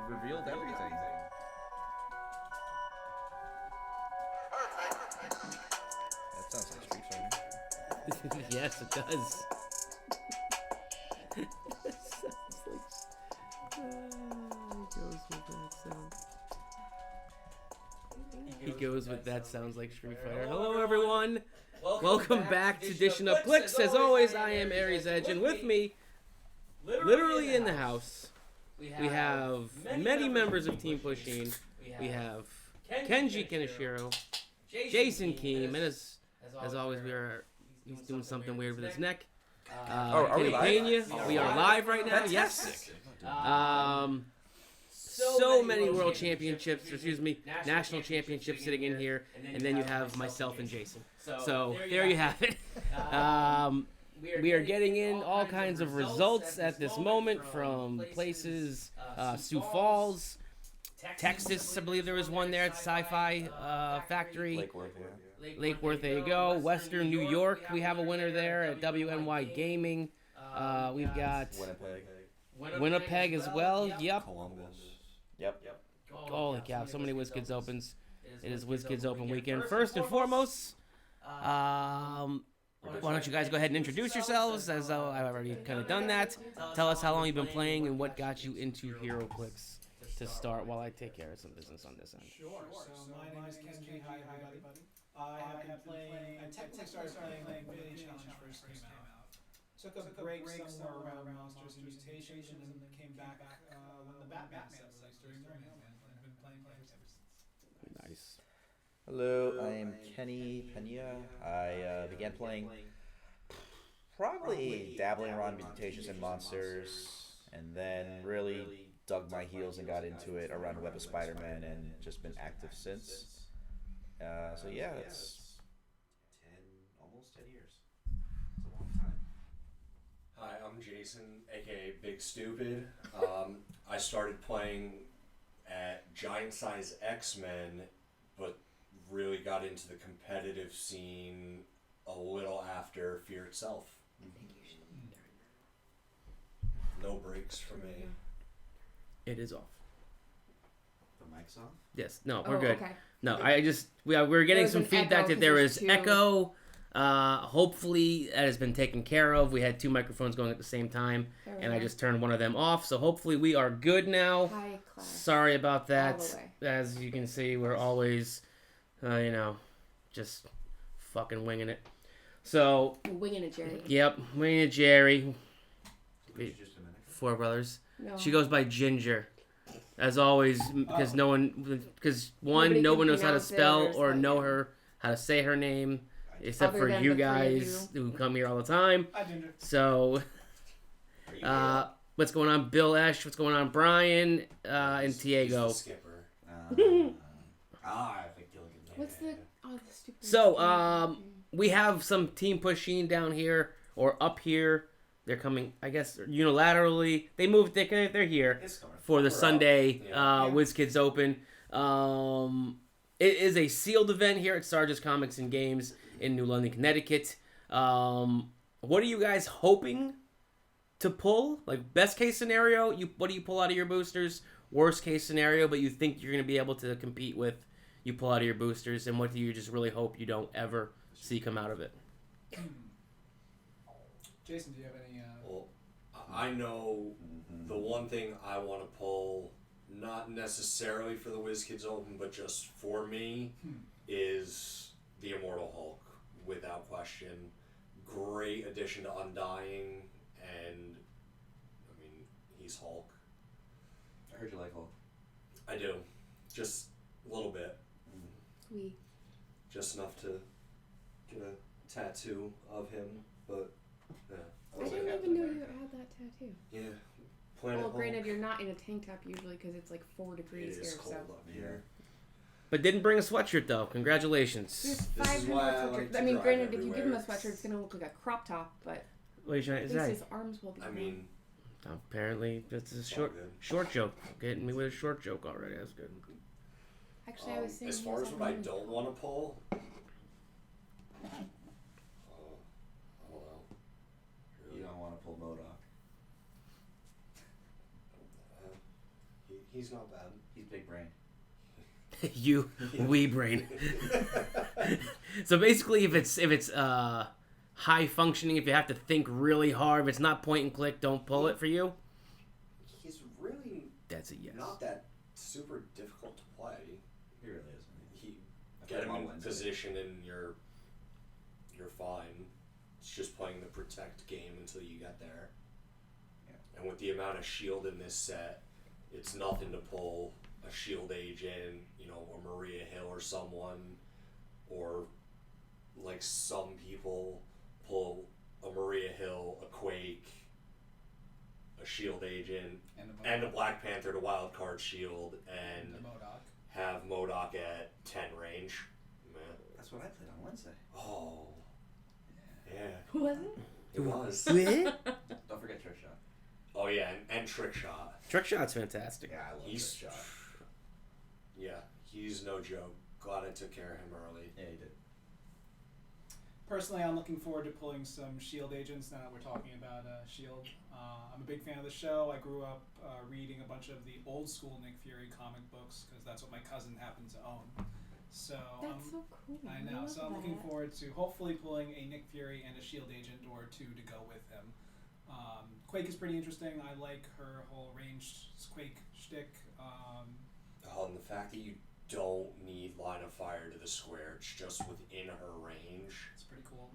revealed everything. That sounds like Street Fighter. Yes, it does. It sounds like... He goes with that sounds like Street Fighter. Hello, everyone. Welcome back to Edition of Clicks. As always, I am Aries Edge, and with me, literally in the house, we have many members of Team Pusheen. We have Kenji Kenishiro, Jason Keem, and as always, he's doing something weird with his neck. Are we live? We are live right now. Yes. So many world championships, national championships sitting in here, and then you have myself and Jason. So there you have it. We are getting in all kinds of results at this moment from places, Sioux Falls, Texas. I believe there was one there at Sci-Fi Factory. Lake Worth, yeah. Lake Worth, there you go. Western New York, we have a winner there at WNY Gaming. We've got Winnipeg as well. Yep. Columbus. Yep. Holy cow, so many WizKids Opens. It is WizKids Open weekend. First and foremost, why don't you guys go ahead and introduce yourselves, as though I've already kind of done that. Tell us how long you've been playing and what got you into Heroclix to start while I take care of some business on this end. Sure. So my name is Kenji. Hi, everybody. I have been playing. I technically started playing when Infinity Challenge first came out. Took a break somewhere around Monsters and Mutations, and then came back when the Batman set released during their and I've been playing ever since. Nice. Hello, I am Kenny Pena. I began playing, probably dabbling around Mutations and Monsters, and then really dug my heels and got into it around Web of Spider-Man, and just been active since. So yeah, that's 10, almost 10 years. It's a long time. Hi, I'm Jason, aka Big Stupid. I started playing at Giant Size X-Men, but really got into the competitive scene a little after Fear itself. No breaks for me. It is off. The mic's on? Yes. No, we're good. Okay. No, we're getting some feedback that there is echo. Hopefully that has been taken care of. We had two microphones going at the same time, and I just turned one of them off. So hopefully we are good now. High class. Sorry about that. All the way. As you can see, we're always, just fucking winging it. So. Winging it, Jerry. Yep, winging it, Jerry. Just a minute. Four brothers. No. She goes by Ginger. As always, because no one knows how to spell or know how to say her name, except for you guys who come here all the time. Hi, Ginger. So, what's going on, Bill Esch? What's going on, Brian and Tiago? He's the skipper. I think you'll get What's the stupid? So, we have some Team Pusheen down here or up here. They're coming, I guess, unilaterally. They moved. They're here for the Sunday WizKids Open. It is a sealed event here at Sarge's Comics and Games in New London, Connecticut. What are you guys hoping to pull? Like, best case scenario, what do you pull out of your boosters? Worst case scenario, but you think you're going to be able to compete with, you pull out of your boosters, and what do you just really hope you don't ever see come out of it? Jason, do you have any? Well, I know the one thing I want to pull, not necessarily for the WizKids Open, but just for me, is the Immortal Hulk, without question. Great addition to Undying, and, I mean, he's Hulk. I heard you like Hulk. I do. Just a little bit. Sweet. Just enough to get a tattoo of him, but, yeah. I didn't even know you had that tattoo. Yeah. Planet Well, Hulk. granted, you're not in a tank top usually because it's like 4 degrees It is here. cold So. up here. But didn't bring a sweatshirt, though. Congratulations. There's This 5 is why I sweatshirts. like to I mean, drive granted, if you give him a everywhere. sweatshirt, it's gonna look like a crop top, but What are you trying at to least say? his arms will be. I mean, Apparently, that's a all good. short joke. Getting me with a short joke already. That's good. Actually, I was saying. as he far was as what I having- don't want to pull, I don't know. You don't want to pull Modok. He's not bad. He's big brain. You wee brain. So basically, if it's high functioning, if you have to think really hard, if it's not point and click, don't pull it for you. He's really That's a yes. not that super difficult to play. He really is. He I get played him on in Wednesday. position and you're fine. It's just playing the protect game until you get there. Yeah. And with the amount of shield in this set, it's nothing to pull a shield agent, a Maria Hill or someone, or like some people pull a Maria Hill, a Quake, a shield agent, and a Black Panther to wild card shield, and the MODOK. have MODOK at 10 range. Man. That's what I played on Wednesday. Oh. Yeah. Was it? It was. Don't forget Trick Shot. Oh yeah, and Trick Shot. Trick shot's fantastic. Yeah, I love He's Trick Shot. Yeah, he's no joke. Glad I took care of him early. Yeah, he did. Personally, I'm looking forward to pulling some Shield agents now that we're talking about Shield. I'm a big fan of the show. I grew up reading a bunch of the old school Nick Fury comic books because that's what my cousin happened to own. So That's so cool. I know. love So I'm looking that. forward to hopefully pulling a Nick Fury and a Shield agent or two to go with him. Quake is pretty interesting. I like her whole ranged Quake shtick. Oh, and the fact that you don't need line of fire to the square, it's just within her range. It's pretty cool.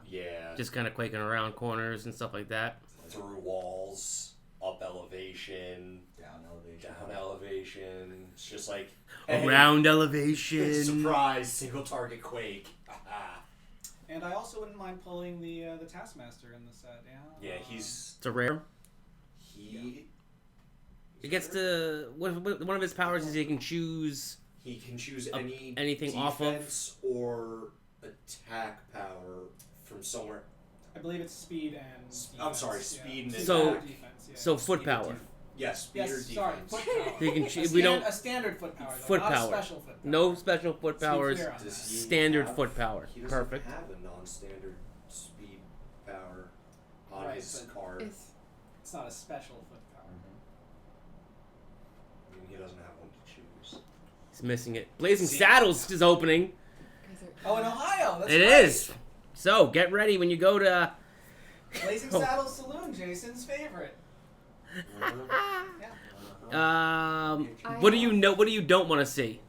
Yeah. Just kind of quaking around corners and stuff like that. Through walls, up elevation, Down elevation. down elevation. It's just like Around elevation. surprise, single target Quake. And I also wouldn't mind pulling the Taskmaster in the set. Yeah. Yeah, he's It's a rare. he. It gets to one of his powers is he can choose. He can choose anything off of- defense or attack power from somewhere. I believe it's speed and. Defense. I'm sorry, speed and So- attack. Defense, yeah. So foot Speed or power. Yes, speed Yes, or sorry, defense. foot power. You can A choose. We don't. a standard foot power. Though, Foot not power. A special foot power. No special foot Let's be powers. clear on Does that. he Standard have- foot power. He doesn't Perfect. have a non-standard speed power on Right, his but card. It's not a special foot power. I mean, he doesn't have one to choose. He's missing it. Blazing See- Saddles is opening. Guys are- Oh, in Ohio. That's It right. is. So get ready when you go to. Blazing Oh. Saddles Saloon, Jason's favorite. What do you know? What do you don't want to see?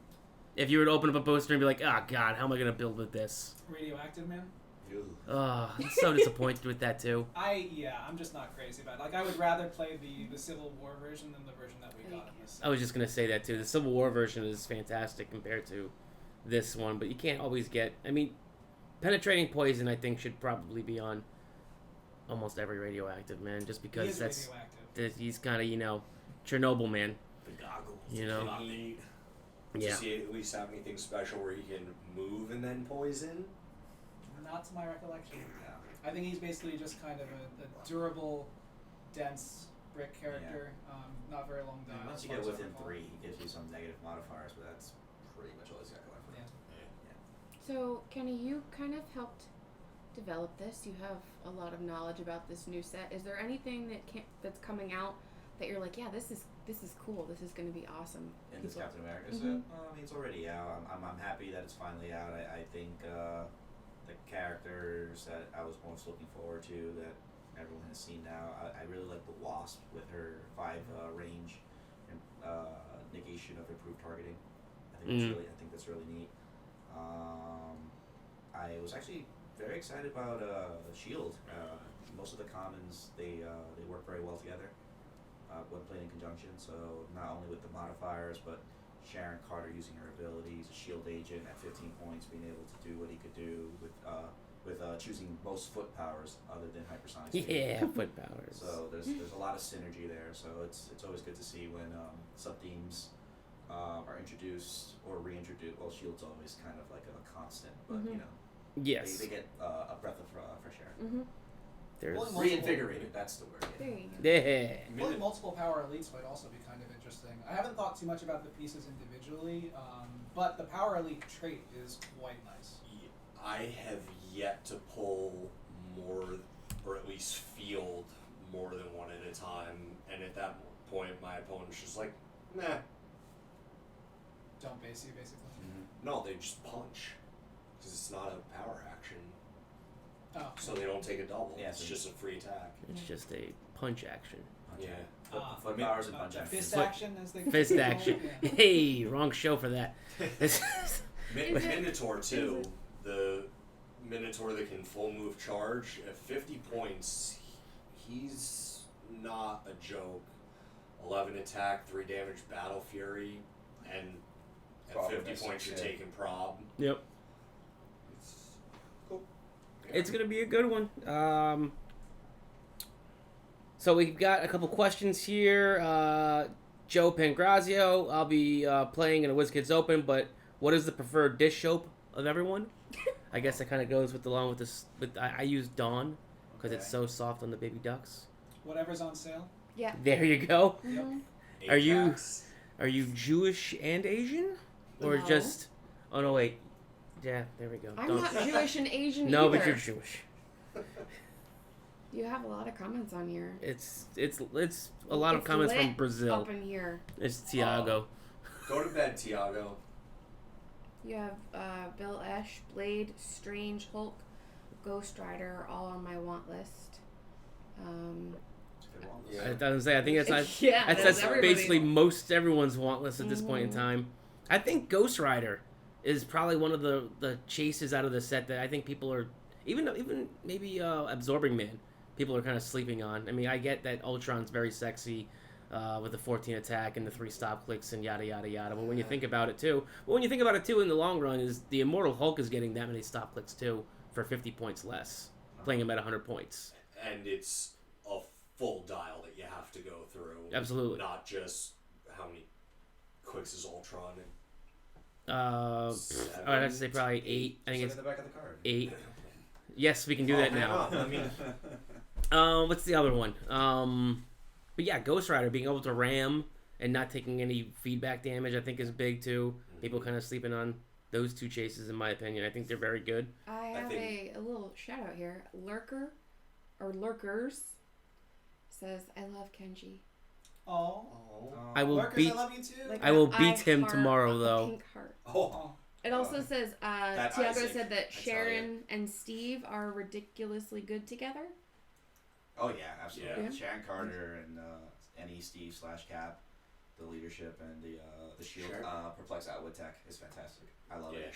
If you were to open up a poster and be like, "Oh God, how am I gonna build with this?" Radioactive Man. Oh, I'm so disappointed with that too. I'm just not crazy about it. Like, I would rather play the Civil War version than the version that we got in this. I was just gonna say that too. The Civil War version is fantastic compared to this one, but you can't always get. I mean, Penetrating Poison, I think, should probably be on almost every Radioactive Man, just He because is that's radioactive. he's kind of Chernobyl man. The goggles. You know. Can he, Yeah. Does he at least have anything special where he can move and then poison? Not to my recollection. Yeah. I think he's basically just kind of a durable, dense brick character. Not very long I mean, dial. once you as get far as I within recall. 3, he gives you some negative modifiers, but that's pretty much all he's got going for him. So, Kenny, you kind of helped develop this. You have a lot of knowledge about this new set. Is there anything that's coming out that you're like, yeah, this is cool. This is going to be awesome. In this Captain America set, Mhm. I mean, it's already out. I'm happy that it's finally out. I think the characters that I was most looking forward to that everyone has seen now. I really like the Wasp with her 5 range and negation of improved targeting. I think that's really neat. I was actually very excited about Shield. Most of the commons they work very well together when played in conjunction. So not only with the modifiers, but Sharon Carter using her abilities, a Shield agent at 15 points, being able to do what he could do with choosing most foot powers other than hypersonic speed. Yeah, foot powers. So there's a lot of synergy there. So it's always good to see when sub themes are introduced or reintroduced. Well, Shield's always kind of like a constant, but you know, Yes. they get a breath of fresh air. Mm-hmm. There's. Well, Reinvigorated. That's the word. There you go. Yeah. Pulling multiple power elites might also be kind of interesting. I haven't thought too much about the pieces individually, but the power elite trait is quite nice. I have yet to pull more, or at least field more than one at a time, and at that point, my opponent's just like, Nah. Don't base you, basically. No, they just punch. Because it's not a power action. Oh. So they don't take a double. Yeah, It's so just a free attack. It's just a punch action. Yeah. Foot powers and punch action. Fist Foot- action, as they Fist call it. action. Yeah. Hey, wrong show for that. Minotaur too. The Minotaur that can full move charge at 50 points. He's not a joke. 11 attack, 3 damage, battle fury, and at Prob 50 missing points you're shit. taking prob. Yep. It's cool. Yeah. It's gonna be a good one. So we've got a couple questions here. Joe Pangrazio, I'll be playing in a WizKids Open, but what is the preferred dish soap of everyone? I guess that kind of goes along with this. I use Dawn because it's so soft on the baby ducks. Whatever's on sale. Yeah. There you go. Mhm. Are you- Ajax. Are you Jewish and Asian, or No. just? Oh no, wait. Yeah, there we go. I'm Don't- not Jewish and Asian No, either. but you're Jewish. You have a lot of comments on here. It's a lot of It's comments from lit Brazil. Up in here. It's Tiago. Go to bed, Tiago. You have Bill Esch, Blade, Strange, Hulk, Ghost Rider, all on my want list. Yeah. I doesn't say. I think that's Yeah, that's that's everybody. basically most everyone's want list at this point in Mhm. time. I think Ghost Rider is probably one of the chases out of the set that I think people are even maybe Absorbing Man. People are kind of sleeping on. I mean, I get that Ultron's very sexy with the 14 attack and the 3 stop clicks and yada yada yada. But when you think about it too, in the long run, is the Immortal Hulk is getting that many stop clicks too for 50 points less, playing him at 100 points. And it's a full dial that you have to go through. Absolutely. Not just how many clicks is Ultron. I'd have to say probably 8. I think It's it's in the back of the card. 8. Yes, we can do that now. I mean, What's the other one? But yeah, Ghost Rider being able to ram and not taking any feedback damage, I think is big too. People kind of sleeping on those 2 chases, in my opinion. I think they're very good. I have a little shout out here. Lurkers says, I love Kenji. Oh. I will Lurkers, beat. I love you too. Like I will an beat eye him heart, tomorrow, a though. Pink heart. Oh. It also says, Tiago Isaac, said that I tell Sharon and Steve are ridiculously good together. Oh yeah, absolutely. Yeah. Sharon Carter and NE Steve / Cap, the leadership and the shield. Sure. Perplex Outwit Tech is fantastic. I love yeah, it.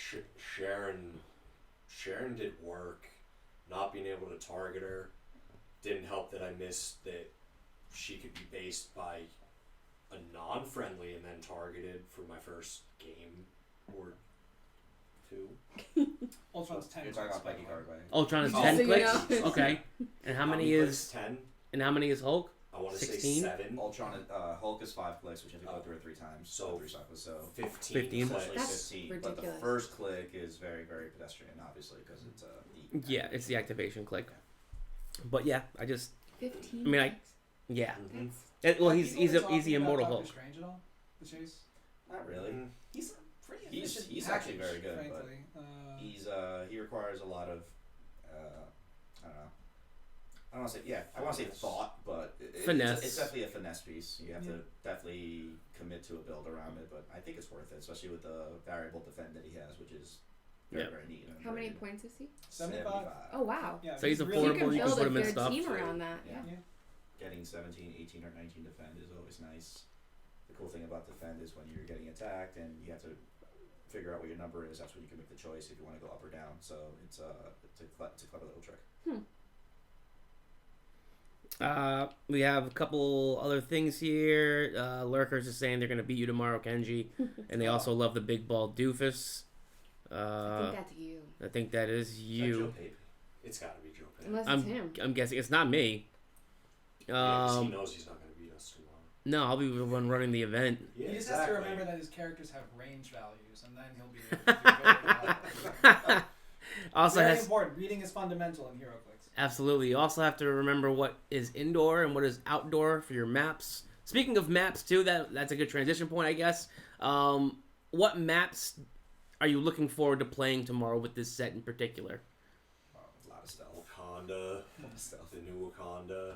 Sharon did work. Not being able to target her didn't help that I missed that she could be based by a non-friendly and then targeted for my first game or 2. Ultron's 10. You're talking about Becky Card, right? Ultron is Oh, 10 so you clicks. know. Okay. And how many clicks? is 10? Hulk? I want to say 16? 7. Ultron, Hulk is 5 clicks, which you have to go through it 3 times. So 3 cycles. So 15. 15. clicks. That's 15. But the ridiculous. first click is very, very pedestrian, obviously, because it's Yeah, it's the activation click. But yeah, I just 15. I mean, clicks. yeah. That's Well, Have he's people been the talking Immortal about Hulk. Doctor Strange at all? The chase? Not really. He's a pretty He's- efficient he's actually package, very good, but frankly. He requires a lot of I don't know. I don't want to say I want to say thought, but Finesse. It's definitely a finesse piece. You have Yeah. to definitely commit to a build around it, but I think it's worth it, especially with the variable defend that he has, which is very, Yeah. very neat. and How many very points is he? 75. Oh, wow. Yeah, So he's really affordable, You can you can build put a him in good stuff. team around that. Yeah. Yeah. Getting 17, 18, or 19 defend is always nice. The cool thing about defend is when you're getting attacked and you have to figure out what your number is, that's when you can make the choice if you want to go up or down. So it's a clever little trick. We have a couple other things here. Lurkers is saying they're going to beat you tomorrow, Kenji. And they also love the big ball doofus. I think that's you. I think that is Is that Joe you. Pape? It's got to be Joe Penn. Unless it's him. I'm guessing it's not me. Yeah, 'cause he knows he's not going to beat us tomorrow. No, I'll be the one running the event. Yeah, He just has to remember that his characters have range values, and then he'll be able to do very well. Also Very has important. Reading is fundamental in Heroclix. absolutely. You also have to remember what is indoor and what is outdoor for your maps. Speaking of maps too, that's a good transition point, I guess. What maps are you looking forward to playing tomorrow with this set in particular? A lot of stealth. Wakanda, Stealth. the new Wakanda.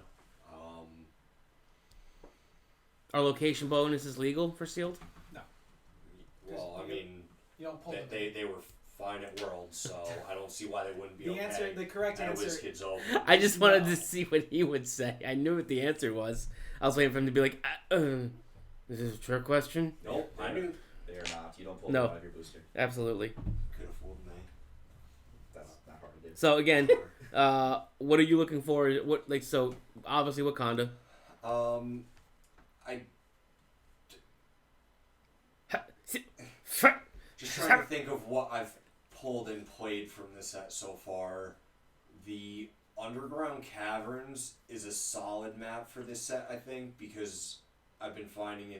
Are location bonuses legal for sealed? Well, I mean, You don't pull them. they were fine at Worlds, so I don't see why they wouldn't be The okay. answer, the correct at answer. WizKids Open. I just wanted No. to see what he would say. I knew what the answer was. I was waiting for him to be like, is this a trick question? Nope, I knew. They are not. You don't pull No. them out of your booster. Absolutely. Could have fooled me. That's not hard to do. So again, what are you looking for? What so obviously Wakanda. I just trying to think of what I've pulled and played from this set so far. The Underground Caverns is a solid map for this set, I think, because I've been finding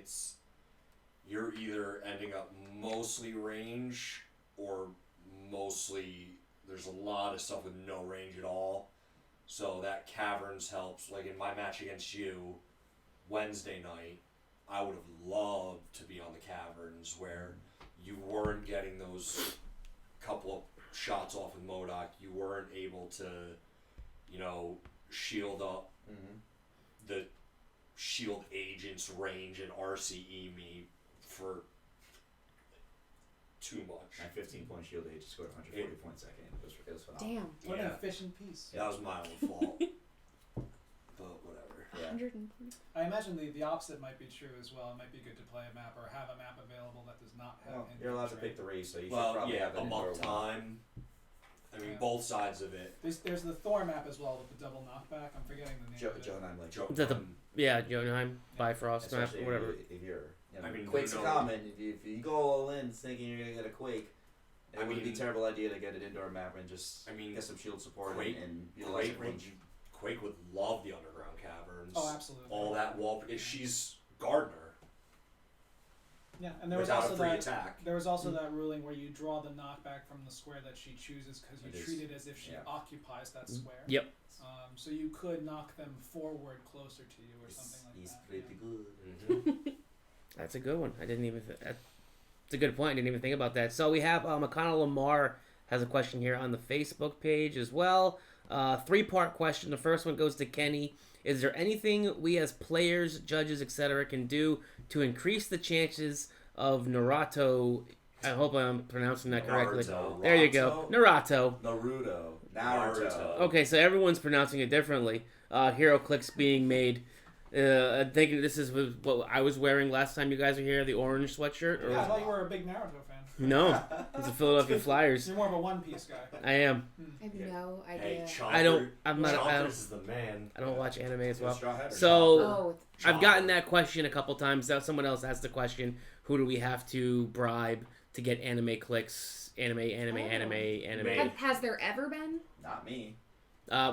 you're either ending up mostly range or mostly there's a lot of stuff with no range at all. So that Caverns helps. Like in my match against you Wednesday night, I would have loved to be on the Caverns where you weren't getting those couple of shots off with MODOK. You weren't able to, shield up the shield agent's range and RCE me for too much. My 15-point shield age scored 140 points that game. It was phenomenal. Damn. What an Yeah. efficient piece. That was my own fault. But whatever. Yeah. 120. I imagine the opposite might be true as well. It might be good to play a map or have a map available that does not have. Well, you're allowed to pick the race, so you should Well, probably yeah, have an a indoor month one. time. I mean, Yeah. both sides of it. There's the Thor map as well with the double knockback. I'm forgetting the name. of it. Joe and I'm like, Joe, Is that the Yeah, Jotunheim, Bifrost map, especially whatever. if you're, I mean, Quake's who a knows? common. If you go all in thinking you're gonna get a Quake, it wouldn't be a mean- terrible idea to get an indoor map and just get some shield support Quake- and utilize Quake range. Quake would love the Underground Caverns. Oh, absolutely. All that wall. She's Gardner. Yeah, and there was Without also a free that. attack. There was also that ruling where you draw the knockback from the square that she chooses because you It is- treat it as if she yeah. occupies that square. Yep. So you could knock them forward closer to you or something like He's that. pretty yeah. good. That's a good one. I didn't even. That's a good point. I didn't even think about that. So we have McConnell Lamar has a question here on the Facebook page as well. 3-part question. The first one goes to Kenny. Is there anything we as players, judges, etc. can do to increase the chances of Naruto? I hope I'm pronouncing that correctly. Naruto. There you go. Naruto. Naruto. Okay, so everyone's pronouncing it differently. Heroclix being made. I'm thinking this is what I was wearing last time you guys were here, the orange sweatshirt. Or Yeah, I thought you were a big Naruto fan. no, it's the Philadelphia Flyers. You're more of a One Piece guy. I am. I have no Hey, idea. Chomper, I'm not- I don't- Chompers is the man. I don't watch anime as well. Straw Hat or So Oh, I've gotten that question a couple times. That someone else asked the question: who do we have to bribe to get anime clicks? Anime. has there ever been? Not me.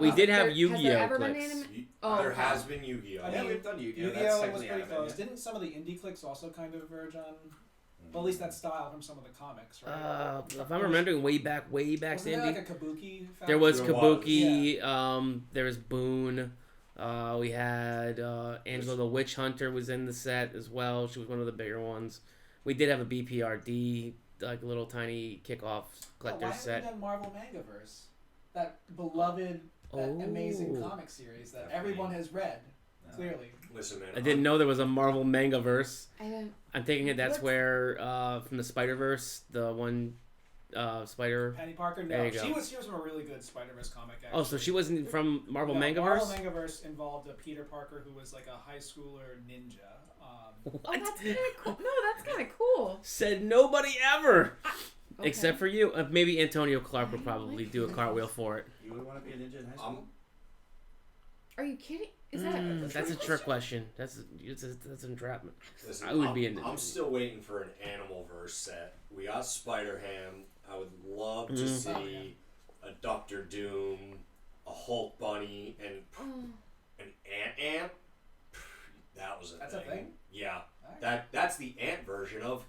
We did have Has there Yu-Gi-Oh ever been clicks. anime? Oh, There okay. has been Yu-Gi-Oh. I Yeah, mean, we've done Yu-Gi-Oh. That's Yu-Gi-Oh was technically pretty anime, close. yeah. Didn't some of the indie clicks also kind of verge on? Well, at least that style from some of the comics, right? If I'm remembering way back Wasn't to there indie, like a Kabuki? there was There was. Kabuki. There was Boone. We had Angela the Witch Hunter was in the set as well. She was one of the bigger ones. We did have a BPRD, like a little tiny kickoff collector's why set. haven't we done Marvel Mangaverse? That beloved, that amazing Oh. comic series that Definitely. everyone has read, No. clearly. Listen, man. I didn't know there was a Marvel Mangaverse. I don't. I'm thinking that's What? where from the Spider-Verse, the one Spider. Penny Parker, no, There you go. she was from a really good Spider-Verse comic. Actually. Oh, so she wasn't from Marvel No, Mangaverse? Marvel Mangaverse involved a Peter Parker who was like a high schooler ninja. Oh, that's kind of cool. No, that's kind of cool. Said nobody ever, Okay. except for you. Maybe Antonio Clark would I probably like do a that. cartwheel for it. You would want to be a ninja in high school? Are you kidding? Is that That's a trick question. That's an entrapment. Listen, I would be in I'm it. still waiting for an Animal Verse set. We got Spider-Ham. I would love to see Oh, yeah. a Doctor Doom, a Hulk Bunny, and Oh, an Ant-Ant. That was That's a thing? Yeah. Alright. That's the ant version of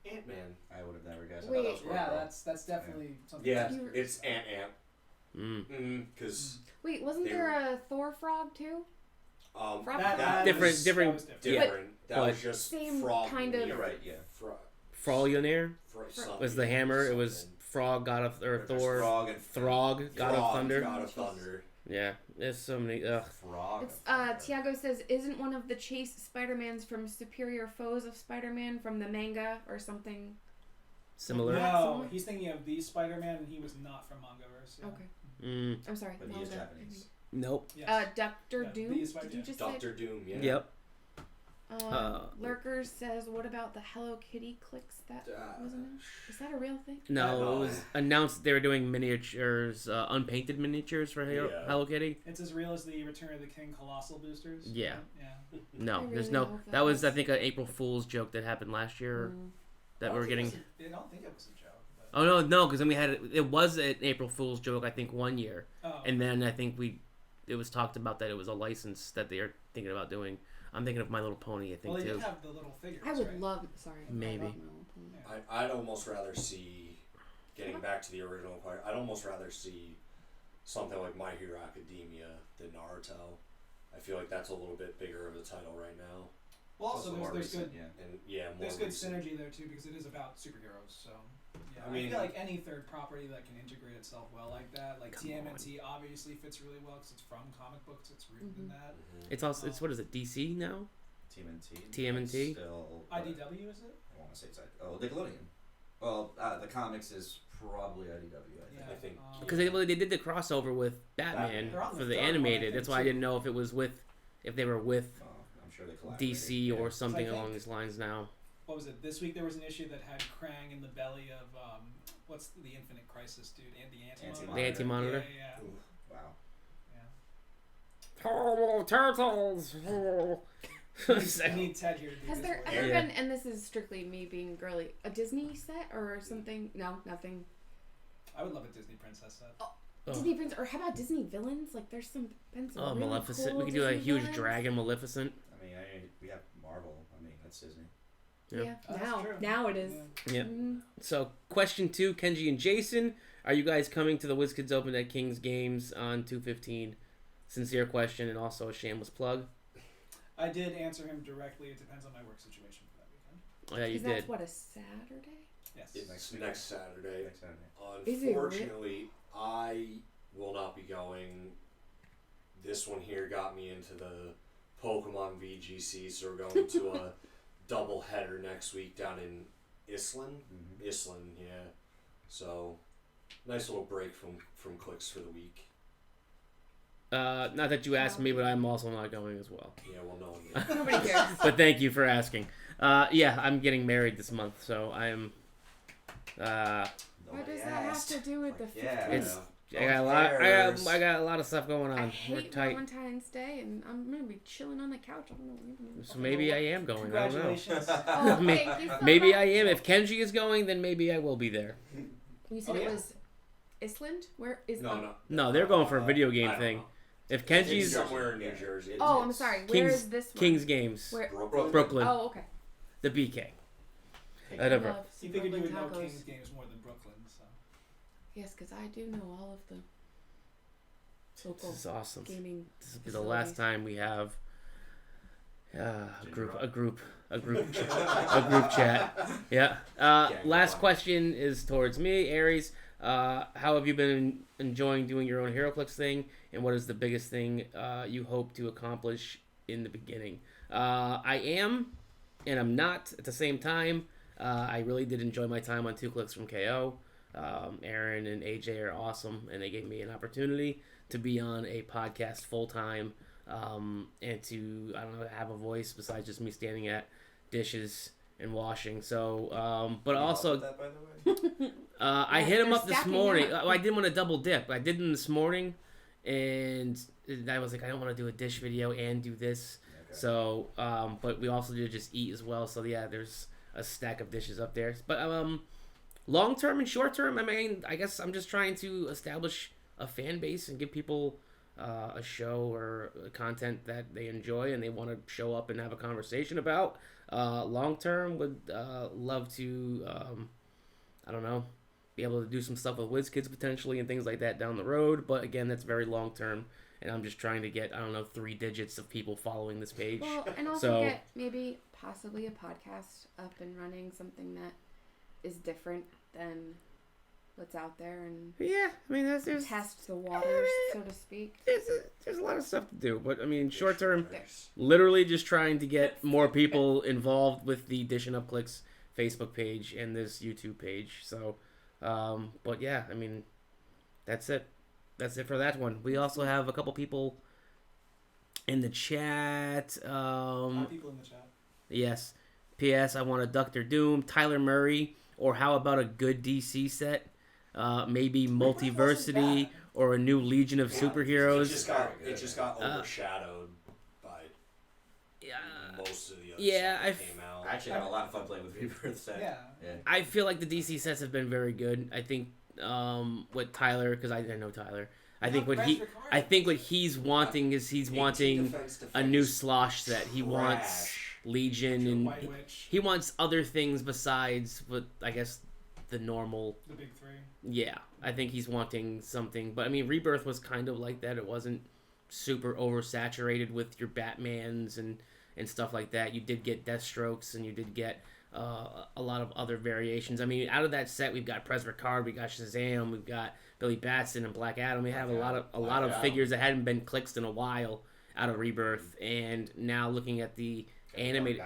Ant-Man. I would have never guessed. Wait. I thought that was Yeah, Squirrel. that's definitely something. Yeah, You- it's Ant-Ant. Mm. Because wait, wasn't They there a Thor frog too? um, Frog That, frog? that Different- was, different- That was different. Yeah. different. That But- was just Same frog. kind of- You're right, yeah. Frogmir Something. was the hammer. It was Frog, God of or There's Thor. Frog and Throg, God of Thunder. God of Thunder. Yeah, there's so many. Ugh. Frog. It's Tiago says, isn't one of the chase Spider-Mans from Superior Foes of Spider-Man from the manga or something? Similar. No, he's thinking of the Spider-Man, and he was not from Mangaverse. Yeah. Okay. I'm sorry. But he is Japanese. Nope. Yes. Doctor Yeah, Doom. the Spider- Did you just Doctor Doom, yeah. Yep. Lurkers says, what about the Hello Kitty clicks that was announced? Is that a real thing? No, No. it was announced they were doing miniatures, unpainted miniatures for Yeah. Hello Kitty. It's as real as the Return of the King Colossal boosters. Yeah. Yeah. No, I there's really no. hope That that was, I was- think, an April Fool's joke that happened last year that we were getting. I don't think it was a joke. But... Oh no, because then we had it was an April Fool's joke I think one year, Oh. and then I think it was talked about that it was a license that they are thinking about doing. I'm thinking of My Little Pony, I think Well, they too. did have the little figures. I would right? love. Sorry. Maybe. I love My Little Pony. I'd almost rather see, getting back to the original part, I'd almost rather see something like My Hero Academia than Naruto. I feel like that's a little bit bigger of a title right now. Well, also more there's good. recent, yeah. And yeah, more There's good recent. synergy there too because it is about superheroes. So yeah, I I mean- feel like any third property that can integrate itself well like that, like Come TMNT, obviously fits really well because it's from comic books. It's rooted in that. It's also it's what is it, DC now? TMNT. TMNT? Still. IDW is it? I want to say it's Nickelodeon. Well, the comics is probably IDW. Yeah. I think Because they did the crossover with Batman They're on the for the third one, I animated. think, That's why I too. didn't know if it was if they were with I'm sure they collaborated. DC or something I think- along these lines now. What was it? This week there was an issue that had Krang in the belly of what's the Infinite Crisis dude and the Anti-Monitor. The Anti-Monitor. Yeah, Wow. yeah. Oh, turtles! I need Ted here to do Has his there voice. ever Yeah. been, and this is strictly me being girly, a Disney set or something? No, nothing. I would love a Disney princess set. Oh. Disney prince, or how about Disney villains? Like, there's some really Maleficent. cool We could do a Disney huge villains. dragon Maleficent. I mean, we have Marvel. I mean, that's Disney. Yeah. Yeah, Oh, that's true. now it is. Yeah. Yeah. Mhm. So, question 2, Kenji and Jason, are you guys coming to the WizKids Open at King's Games on 2/15? Sincere question and also a shameless plug. I did answer him directly. It depends on my work situation for that weekend. Oh yeah, you 'Cause that's did. what, a Saturday? Yes. it's Next next, week. Saturday. Next Saturday. Is it really? Unfortunately, I will not be going. This one here got me into the Pokemon VGC, so we're going to a double header next week down in Islin. Mm-hmm. Islin, yeah. So, nice little break from clicks for the week. Not that you asked me, but I'm also not going as well. Yeah, well, no one did. Nobody cares. But thank you for asking. Yeah, I'm getting married this month, so I'm. What does that have to do with the 15th? Yeah. It's. No I got a one lot. cares. I got a lot of stuff going I on. We're hate tight. Valentine's Day, and I'm gonna be chilling on the couch. I don't know what I'm gonna do. So maybe I am going. I don't know. Congratulations. Oh, May- thank you so Maybe much. I am. If Kenji is going, then maybe I will be there. You said Oh, it yeah. was Island? Where is No. No, they're going for a video game I don't thing. know. If It's Kenji's somewhere in New Jersey. Oh, I'm sorry. Where King's- is this one? King's Games, Where? Brooklyn, Oh, okay. the BK. I Whatever. love You some figured you Brooklyn would know tacos. King's games more than Brooklyn, so. Yes, because I do know all of the local This is awesome. gaming. This will be the last time we have a group chat. Yeah. Last question is towards me, Aries. How have you been enjoying doing your own Heroclix thing, and what is the biggest thing you hope to accomplish in the beginning? I am, and I'm not at the same time. I really did enjoy my time on 2 Clicks from KO. Aaron and AJ are awesome, and they gave me an opportunity to be on a podcast full time, and to, I don't know, have a voice besides just me standing at dishes and washing. So, but also, That, by the way. I Yeah, hit him they're up this stacking morning. up. I didn't want to double dip. I did them this morning, and I was like, I don't want to do a dish video and do this. Okay. So, but we also did just eat as well. So yeah, there's a stack of dishes up there. But long term and short term, I mean, I guess I'm just trying to establish a fan base and give people a show or content that they enjoy and they want to show up and have a conversation about. Long term, would love to, I don't know, be able to do some stuff with WizKids potentially and things like that down the road. But again, that's very long term. And I'm just trying to get, I don't know, 3 digits of people following this page. Well, and also So- get maybe possibly a podcast up and running, something that is different than what's out there and Yeah, I mean, there's test the waters, so to speak. there's a lot of stuff to do, but I mean, short term, There's literally just trying to get more people involved with the Dishing Up Clicks Facebook page and this YouTube page. So, but yeah, I mean, that's it. That's it for that one. We also have a couple people in the chat. People in the chat. Yes. P.S. I want a Dr. Doom, Tyler Murray, or how about a good DC set? Maybe Multiversity or a new Legion of Superheroes. It just got overshadowed by most of the other stuff that came out. I actually had a lot of fun playing with Rebirth set. Yeah. I feel like the DC sets have been very good. I think with Tyler, because I know Tyler. I think what he's wanting is he's wanting a new Slosh set. He wants Legion and he wants other things besides what I guess the normal. The big three. Yeah, I think he's wanting something. But I mean, Rebirth was kind of like that. It wasn't super oversaturated with your Batmans and stuff like that. You did get Deathstrokes and you did get a lot of other variations. I mean, out of that set, we've got Prez Ricard, we got Shazam, we've got Billy Batson and Black Adam. We have a lot of figures that hadn't been clicked in a while out of Rebirth, and now looking at the animated,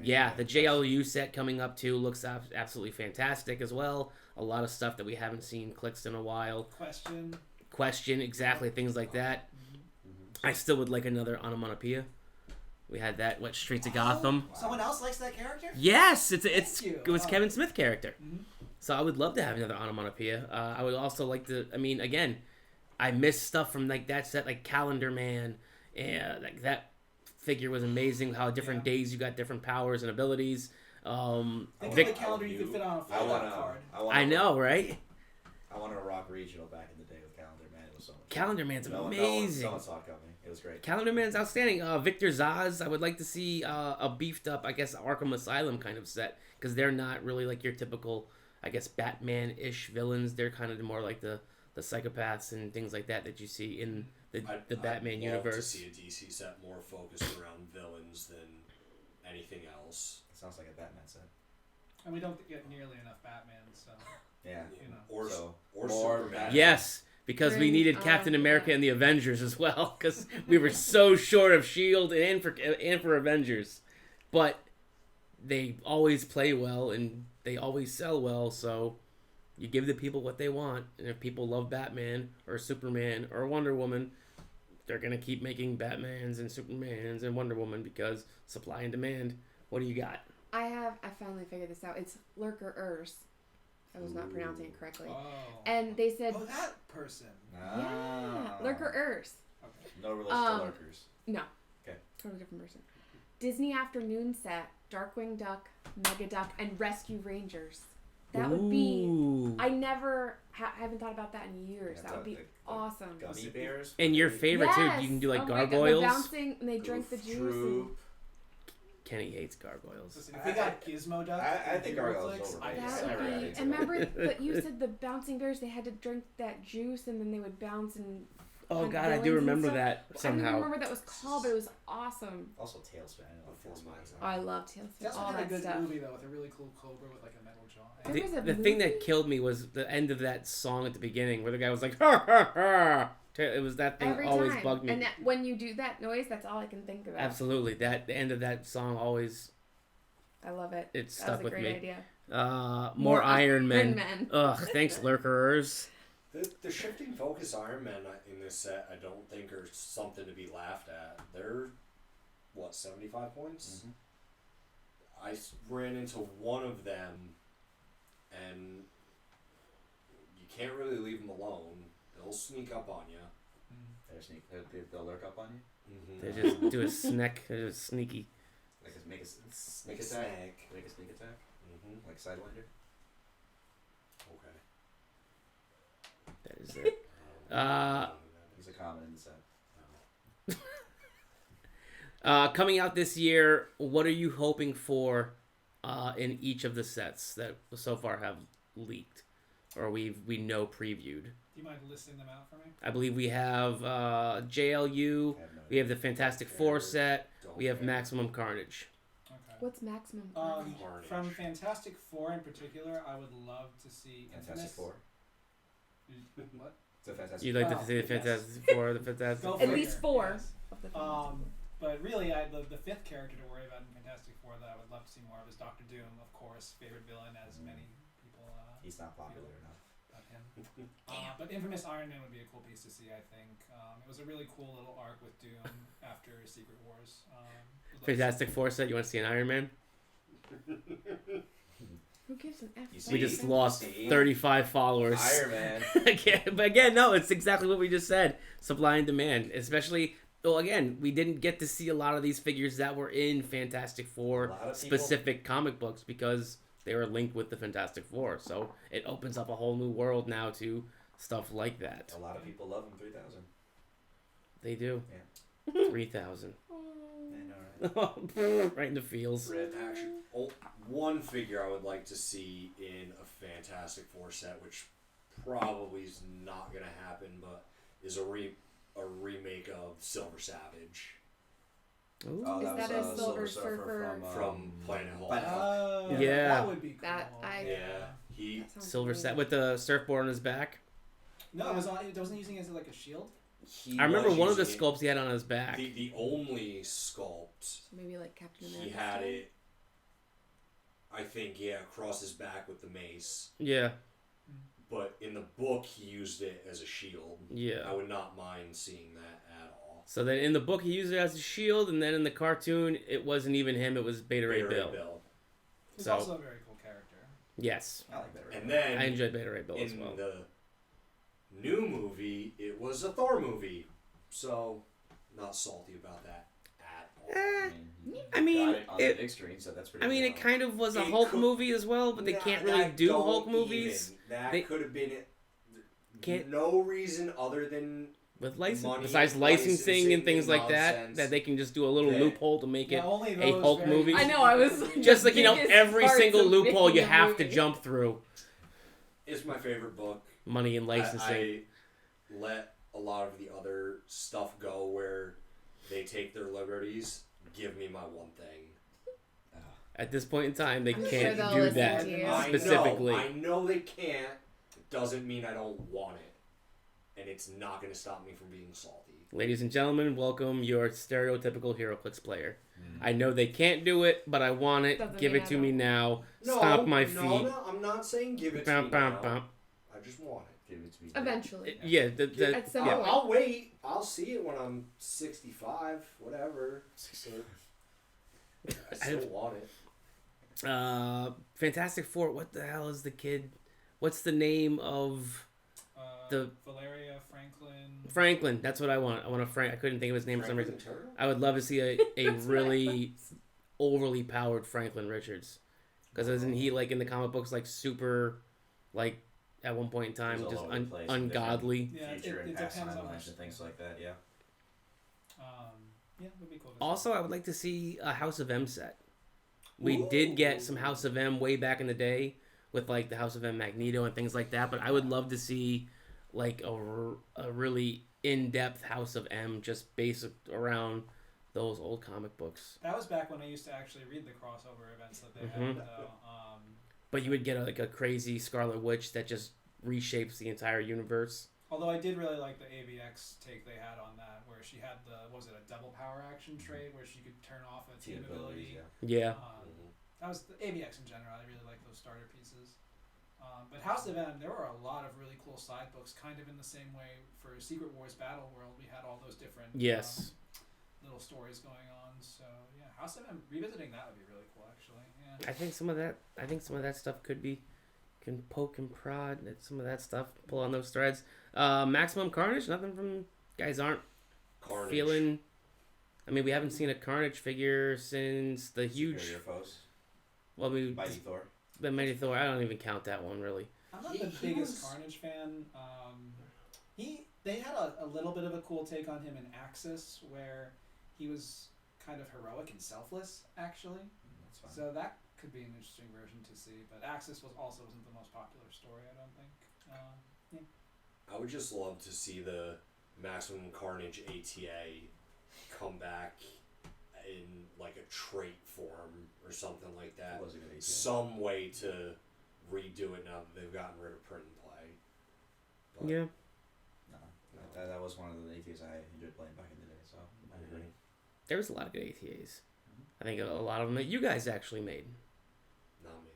the JLU set coming up too looks absolutely fantastic as well. A lot of stuff that we haven't seen clicked in a while. Question, exactly, things like that. I still would like another Onomatopoeia. We had that, Streets of Gotham. Someone else likes that character? Yes, it was Kevin Smith character. So I would love to have another Onomatopoeia. I would also like to. I mean, again, I miss stuff from like that set, like Calendar Man. Yeah, like that figure was amazing. How different days you got different powers and abilities. Think of the calendar you could fit on a fold-out card. I know, right? I wanted to rock regional back in the day with Calendar Man. It was so much. Calendar Man's amazing. No one saw it coming. It was great. Calendar Man's outstanding. Victor Zaz, I would like to see a beefed up, I guess, Arkham Asylum kind of set, because they're not really like your typical, I guess, Batman-ish villains. They're kind of more like the psychopaths and things like that you see in the Batman universe. I'd love to see a DC set more focused around villains than anything else. It sounds like a Batman set. And we don't get nearly enough Batman, so yeah, you know. Or more Superman. Yes. Because we needed Captain America and the Avengers as well, because we were so short of S.H.I.E.L.D. and for Avengers. But they always play well, and they always sell well, so you give the people what they want. And if people love Batman, or Superman, or Wonder Woman, they're going to keep making Batmans and Supermans and Wonder Woman, because supply and demand. What do you got? I finally figured this out. It's Lurker Urs. I was not pronouncing it correctly. Oh. And they said... Oh, that person. Yeah. Lurker Urs. Okay. No relation to Lurkers. No. Okay. Totally different person. Disney Afternoon set, Darkwing Duck, Mega Duck, and Rescue Rangers. That would be... I never... haven't thought about that in years. Yeah, that would be awesome. Gummy bears. And your favorite, too. You can do, like, gargoyles. God, the bouncing, and they drink the juice. Kenny hates gargoyles. Listen, if we got Gizmo Duck, I think gargoyles Heroclix, are overrated. That would be... And remember, but you said the bouncing bears, they had to drink that juice, and then they would bounce and... Oh, God, I do remember that somehow. I don't remember what that was called, but it was awesome. Also Tailspin. I love Tailspin. That's All a that good stuff. movie, though, with a really cool cobra with, like, a metal jaw. The thing that killed me was the end of that song at the beginning, where the guy was like, ha, ha, ha. It was that thing. Every always time. bugged me. And when you do that noise, that's all I can think about. Absolutely. The end of that song always... I love it. It stuck with me. That was a great idea. More Iron Men. Men. Ugh, thanks, Lurkers. The shifting focus Iron Men in this set, I don't think are something to be laughed at. They're, 75 points? Mm-hmm. I ran into one of them, and you can't really leave them alone. They'll sneak up on you. They'll lurk up on you? Mm-hmm. They just do a snack. They're just sneaky. Make a sneak attack. Make a sneak attack. Mm-hmm. Like Sidewinder. Okay. That is it. He's a common in the set. Coming out this year, what are you hoping for in each of the sets that so far have leaked, or we know previewed? Do you mind listing them out for me? I believe we have JLU. We have the Fantastic Four set. We have Maximum Carnage. Okay. What's Maximum? From Fantastic Four in particular, I would love to see Fantastic Four. What? It's a fantastic. You'd like to see the Fantastic Four, the Fantastic Go Four? At for least it. 4 Yes. of the Fantastic But really, the fifth character to worry about in Fantastic Four that I would love to see more of is Doctor Doom, of course, favorite villain, as many people He's not popular enough. about him. But Infamous Iron Man would be a cool piece to see, I think. It was a really cool little arc with Doom after Secret Wars. Fantastic Four set. You want to see an Iron Man? Who gives an F? You We See? just lost 35 followers. Iron Man. But again, no, it's exactly what we just said. Supply and demand. Especially, well, again, we didn't get to see a lot of these figures that were in Fantastic Four A lot of specific comic books because they were linked with the Fantastic Four. So it opens up a whole new world now to stuff like that. A lot of people love him. 3,000. They do. Yeah. 3,000. I know, right? Right in the feels. Red action. One figure I would like to see in a Fantastic Four set, which probably is not going to happen, but is a remake of Silver Savage Ooh. Oh, Is that was, a Silver Surfer Surfer? from Planet Hulk. Planet Hulk. Yeah. That would be cool. Yeah, he. That sounds Silver cool. set with the surfboard on his back. No, it wasn't using it as like a shield. He I remember was one of the using sculpts he had on his back. the only sculpt So maybe like Captain America. he had style? it. I think across his back with the mace. Yeah. But in the book, he used it as a shield. Yeah. I would not mind seeing that at all. So then in the book he used it as a shield, and then in the cartoon it wasn't even him; it was Beta Ray Bill. He's So- also a very cool character. Yes, I like better. And then I enjoyed Beta Ray Bill as in well. the new movie, it was a Thor movie. So, not salty about that at all. I mean, got it on the big screen, so that's pretty. I mean, it kind of was a Hulk movie as well, but they can't really do Hulk movies That They- could have been it. Can't- No reason other than with license money, besides licensing and things like that. nonsense. That they can just do a little Yeah. loophole to make it Yeah, only a those Hulk very- movie. I know. I was Just the like, you know, biggest every parts single of loophole you making a have to movie. jump through. it's my favorite book. Money and licensing. I let a lot of the other stuff go where they take their liberties. Give me my one thing. At this point in time, they I'm sure can't they'll do listen that to you. specifically. I know they can't. It doesn't mean I don't want it. And it's not going to stop me from being salty. Ladies and gentlemen, welcome your stereotypical Heroclix player. I know they can't do it, but I want it. Doesn't Give mean it I to don't. me now. No, Stomp my feet. No, I'm not saying give it to Bum, me bum, now. bum. I just want it. Give it to me. Eventually. Yeah, At some yeah. point. I'll wait. I'll see it when I'm 65, whatever. I still want it. Fantastic Four. What the hell is the kid? What's the name of The- Valeria Franklin. Franklin? That's what I want. I want a Frank. I couldn't think of his name for some reason. Franklin Turtle? I would love to see a That's what I really overly powered Franklin Richards, because isn't he like in the comic books like super, like at one point in time He's all just over the place and ungodly. Yeah, Future and it past depends on timelines which and things like that. Yeah. Yeah, it would be cool. To Also, I would like to see a House of M set. We did get some House of M way back in the day with like the House of M Magneto and things like that, but I would love to see like a really in-depth House of M just based around those old comic books. That was back when I used to actually read the crossover events that they Mhm. had. Though. But you would get like a crazy Scarlet Witch that just reshapes the entire universe. Although I did really like the AVX take they had on that, where she had the a double power action trait where she could turn off a team ability. Yeah. That was the AVX in general. I really like those starter pieces. But House of M, there were a lot of really cool side books, kind of in the same way for Secret Wars Battle World. We had all those different Yes. little stories going on. So yeah, House of M revisiting that would be really cool, actually. Yeah. I think some of that stuff can poke and prod at some of that stuff, pull on those threads. Maximum Carnage, nothing from guys aren't Carnage. feeling. I mean, we haven't seen a Carnage figure since the huge. Superior foes. Well, Mighty Thor. the Mighty Thor. I don't even count that one really. I'm not He- the he biggest was- Carnage fan. They had a little bit of a cool take on him in Axis, where he was kind of heroic and selfless, actually. That's fine. So that could be an interesting version to see. But Axis wasn't the most popular story, I don't think. I would just love to see the Maximum Carnage ATA come back in like a trait form or something like that. It was a good idea. Some way to redo it now that they've gotten rid of print and play. But, Yeah. No, that was one of the ATs I enjoyed playing back in the day. So I agree. There was a lot of good ATAs. I think a lot of them that you guys actually made. Not me.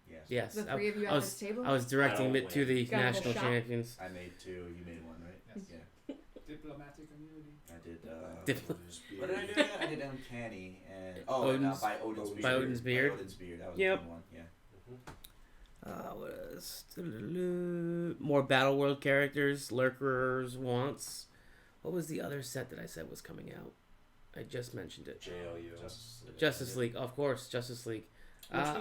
Yes. Yes. The three of you I at was, this table? I was directing I it don't to the Got a little national shot? champions. I made 2. You made 1, right? Yes. Yeah. Diplomatic immunity. I did. Dipl- What did I do? I did Uncanny and Odin's- by Odin's Beard. by Odin's Beard. By Odin's Beard. That was Yep. the one. Yeah. What else? More Battle World characters, Lurkers, Wants. What was the other set that I said was coming out? I just mentioned it. JLU. Justice League, of course, Justice League.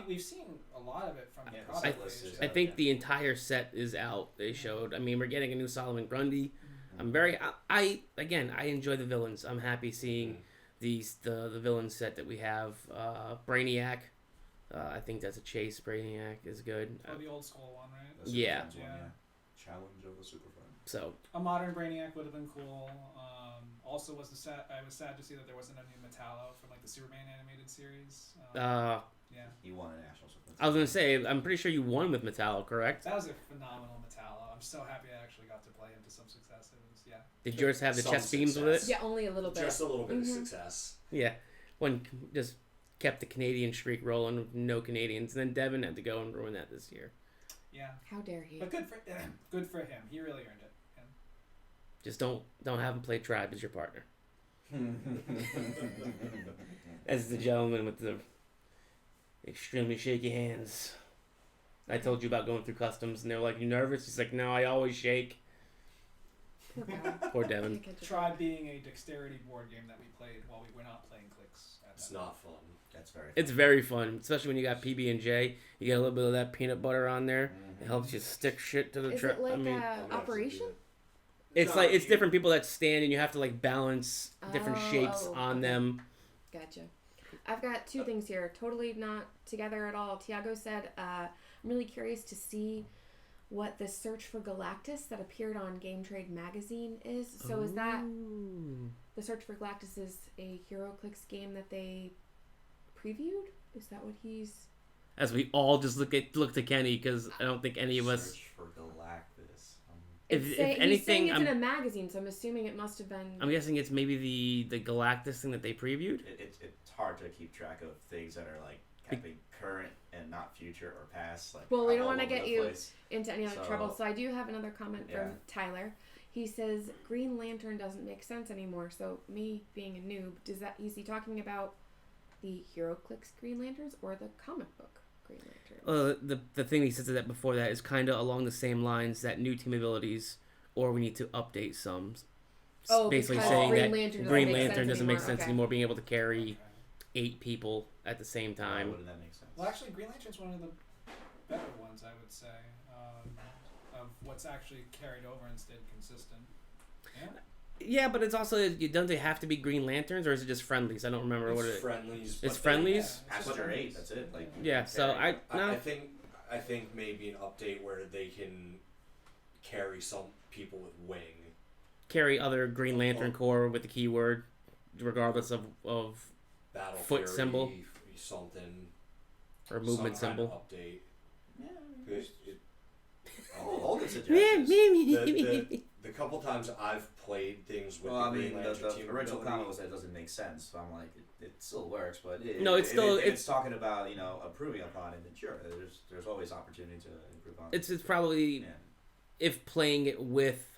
We've seen a lot of it from the Yeah, product the set list page. is I think the entire set is out. They showed. I mean, we're getting a new Solomon Grundy. I'm very. I enjoy the villains. I'm happy seeing the villain set that we have. Brainiac. I think that's a Chase. Brainiac is good. Oh, the old school one, right? The Super Yeah. Friends one, Yeah. Challenge of the Super Friends. So A modern Brainiac would have been cool. Also, I was sad to see that there wasn't a new Metallo from like the Superman animated series. Yeah, He won a national Super Friends. I was gonna say, I'm pretty sure you won with Metallo, correct? that was a phenomenal Metallo. I'm so happy I actually got to play him to some success. It was Did yours have the Some chest beams with it? success. Yeah, only a little bit. Just a little bit of Mhm. success. Yeah. One just kept the Canadian streak rolling with no Canadians, and then Devin had to go and ruin that this year. Yeah, How dare he? but good for him. He really earned it. Yeah. Just don't have him play Tribe as your partner. As the gentleman with the extremely shaky hands. I told you about going through customs, and they were like, "You nervous?" He's like, "No, I always shake." Poor guy. Poor Devin. Can't catch a Tribe being a dexterity board game that we played while we were not playing clicks. It's not fun. That's very. It's very fun, especially when you got PB and J. You get a little bit of that peanut butter on there. It helps you stick shit to the Is trap. it like I mean, Operation? it's No, like it's you- different people that stand, and you have to like balance different shapes on okay. them. Gotcha. I've got two things here, totally not together at all. Tiago said, I'm really curious to see what the Search for Galactus that appeared on Game Trade magazine is. So is that Ooh. the Search for Galactus is a Heroclix game that they previewed? Is that what he's... As we all just look to Kenny, because I don't think any of us. Search for Galactus. If He's saying anything, it's in a magazine, so I'm assuming it must have been... I'm guessing it's maybe the Galactus thing that they previewed. It's hard to keep track of things that are like happening current and not future or past. Like Well, we don't all want to over get the you place. into any other So- trouble. So I do have another comment Yeah. from Tyler. He says Green Lantern doesn't make sense anymore. So me being a noob, is he talking about the Heroclix Green Lanterns or the comic book Green Lanterns? The thing he says that before that is kind of along the same lines that new team abilities, or we need to update some. Oh, Basically because saying Green that Lantern doesn't Green make Lantern sense doesn't make anymore. sense Okay. anymore, being able to carry Okay. 8 people at the same Why time. wouldn't that make sense? Well, actually, Green Lantern's one of the better ones, I would say, of what's actually carried over and stayed consistent. Yeah. Yeah, but it's also, don't they have to be Green Lanterns, or is it just friendlies? I don't remember what It's it. friendlies. It's but friendlies? Yeah, it's just Passenger 8. friendlies. That's it. Like Yeah, so carry- I think maybe an update where they can carry some people with wing. Carry other Green Lantern Corps with the keyword, regardless of Battle Foot Fury, symbol. something. or movement some kind symbol. of update. Yeah. It- All good Me, suggestions. the couple times I've played things with Well, the I Green mean, Lantern the team original ability, comment was that it doesn't make sense. So I'm like, it still works, but No, it's still- if it's talking about improving upon it. Then sure, there's always opportunity to improve on it. It's probably Yeah. if playing it with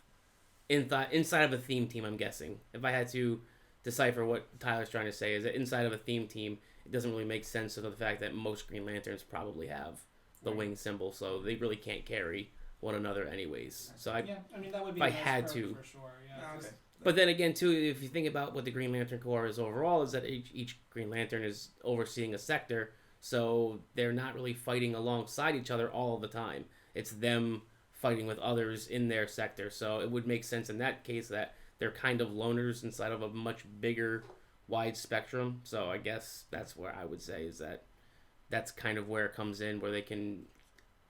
inside of a theme team. I'm guessing if I had to decipher what Tyler's trying to say is that inside of a theme team, it doesn't really make sense to the fact that most Green Lanterns probably have the wing symbol, so they really can't carry one another anyways. So Yeah, I mean that would be if I a nice had perk to. for sure. Yeah, Oh, 'cause okay. But then again, too, if you think about what the Green Lantern Corps is overall, is that each Green Lantern is overseeing a sector, so they're not really fighting alongside each other all the time. It's them fighting with others in their sector, so it would make sense in that case that they're kind of loners inside of a much bigger, wide spectrum. So I guess that's where I would say is that that's kind of where it comes in, where they can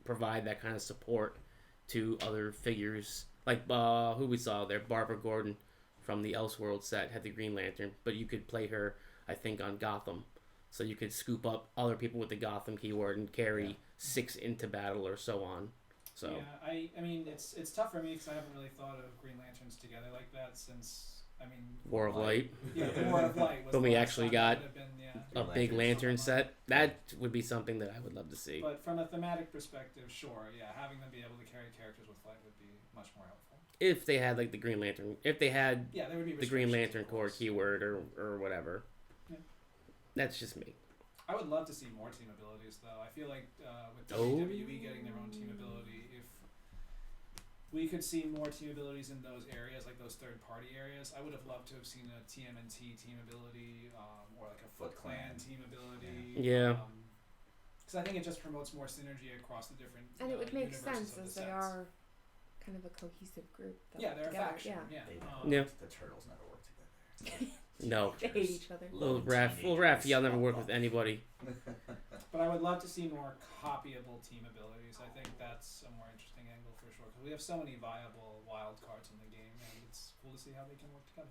provide that kind of support to other figures. Like who we saw there, Barbara Gordon from the Elseworld set had the Green Lantern, but you could play her, I think, on Gotham. So you could scoop up other people with the Gotham keyword and carry 6 into battle or so on. So yeah, I mean it's tough for me because I haven't really thought of Green Lanterns together like that since War of Light. Yeah, the War of Light was When the we last actually time got that would have been, a Green big Lanterns. lantern set, that would be something that I would love to see. But from a thematic perspective, sure, yeah, having them be able to carry characters with light would be much more helpful. If they had like the Green Lantern, if they had Yeah, there would be the Green restrictions, Lantern of core course. keyword or whatever. Yeah. That's just me. I would love to see more team abilities, though. I feel like with Oh. WWE getting their own team ability, if we could see more team abilities in those areas, like those third-party areas, I would have loved to have seen a TMNT team ability, or like a Foot Clan team ability. Yeah. Because I think it just promotes more synergy across the different. And it would make universes sense of the as they sets. are kind of a cohesive group. That Yeah, work they're a together. faction. Yeah. Yeah. Yeah. The turtles never work together. No. They hate each other. Well, Raphael never worked with anybody. But I would love to see more copyable team abilities. I think that's a more interesting angle for sure. Because we have so many viable wild cards in the game, and it's cool to see how they can work together.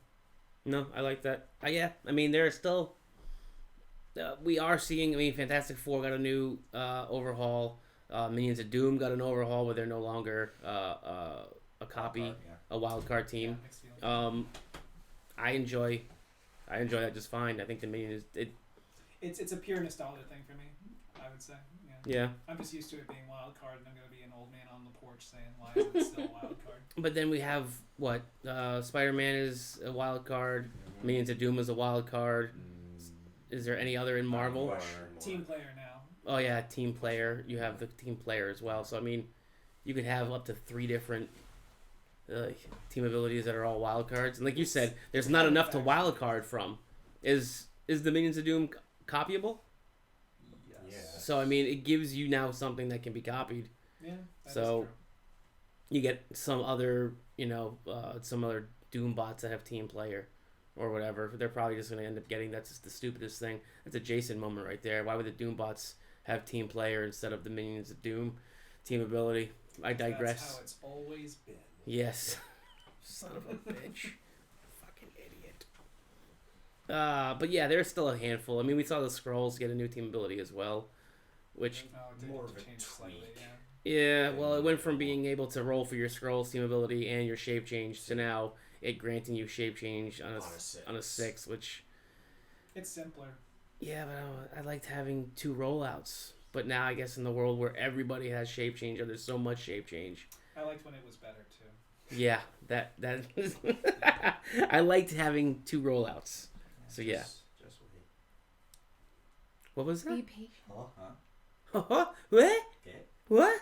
No, I like that. Yeah, I mean, there are still. We are seeing. I mean, Fantastic Four got a new overhaul. Minions of Doom got an overhaul where they're no longer a copy, a wild card team. Yeah, mixed feelings. I enjoy that just fine. I think the Minion is It's a pure nostalgia thing for me, I would say. Yeah. Yeah. I'm just used to it being wild card, and I'm gonna be an old man on the porch saying, "Why is it still wild card?" But then we have what? Spider-Man is a wild card. Minions of Doom is a wild card. Is there any other in Marvel? Team player now. Oh yeah, team player. You have the team player as well. So I mean, you could have up to 3 different team abilities that are all wild cards. And like you said, there's not enough to wild card from. Is the Minions of Doom copyable? Yes. So I mean, it gives you now something that can be copied. Yeah. That So- is true. You get some other, some other Doom bots that have team player or whatever. They're probably just going to end up getting, that's just the stupidest thing. That's a Jason moment right there. Why would the Doom bots have team player instead of the Minions of Doom team ability? I digress. That's how it's always been. Yes. Son of a bitch. Fucking idiot. But yeah, there's still a handful. I mean, we saw the Skrulls get a new team ability as well, which Oh, it did More of a change slightly, tweak. yeah. yeah, well, it went from being able to roll for your Skrulls team ability and your shape change to now it granting you shape change on a 6, which It's simpler. yeah, but I liked having 2 rollouts. But now I guess in the world where everybody has shape change, or there's so much shape change. I liked when it was better too. Yeah, that I liked having 2 rollouts. So yeah. Just wait. What was Be that? patient. Huh? What? ¿Qué? What?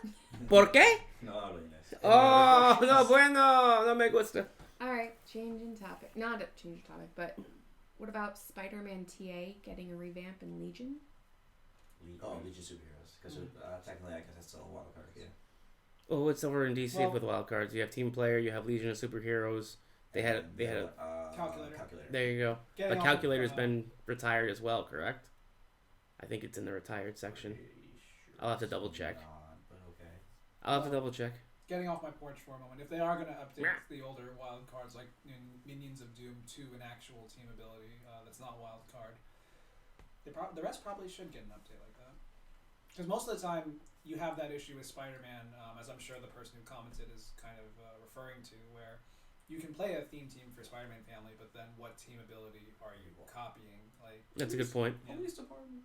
¿Por qué? No hablo inglés. Oh, no bueno, no me gusta. All right, change in topic. Not a change in topic, but what about Spider-Man TA getting a revamp in Legion? Legion superheroes. Because technically, I guess that's still a wild card. Yeah. Oh, it's over in DC Well- with wild cards. You have Team Player, you have Legion of Superheroes. They had a Calculator. there you go. Getting But off Calculator's of, been retired as well, correct? I think it's in the retired section. I'll have to double check. But okay. I'll have to double check. Getting off my porch for a moment. If they are going to update the older wild cards, like in Minions of Doom, to an actual team ability that's not wild card, the rest probably should get an update like that. Because most of the time, you have that issue with Spider-Man, as I'm sure the person who commented is kind of referring to, where you can play a theme team for Spider-Man family, but then what team ability are you copying? Like That's a good point. Yeah. Police department.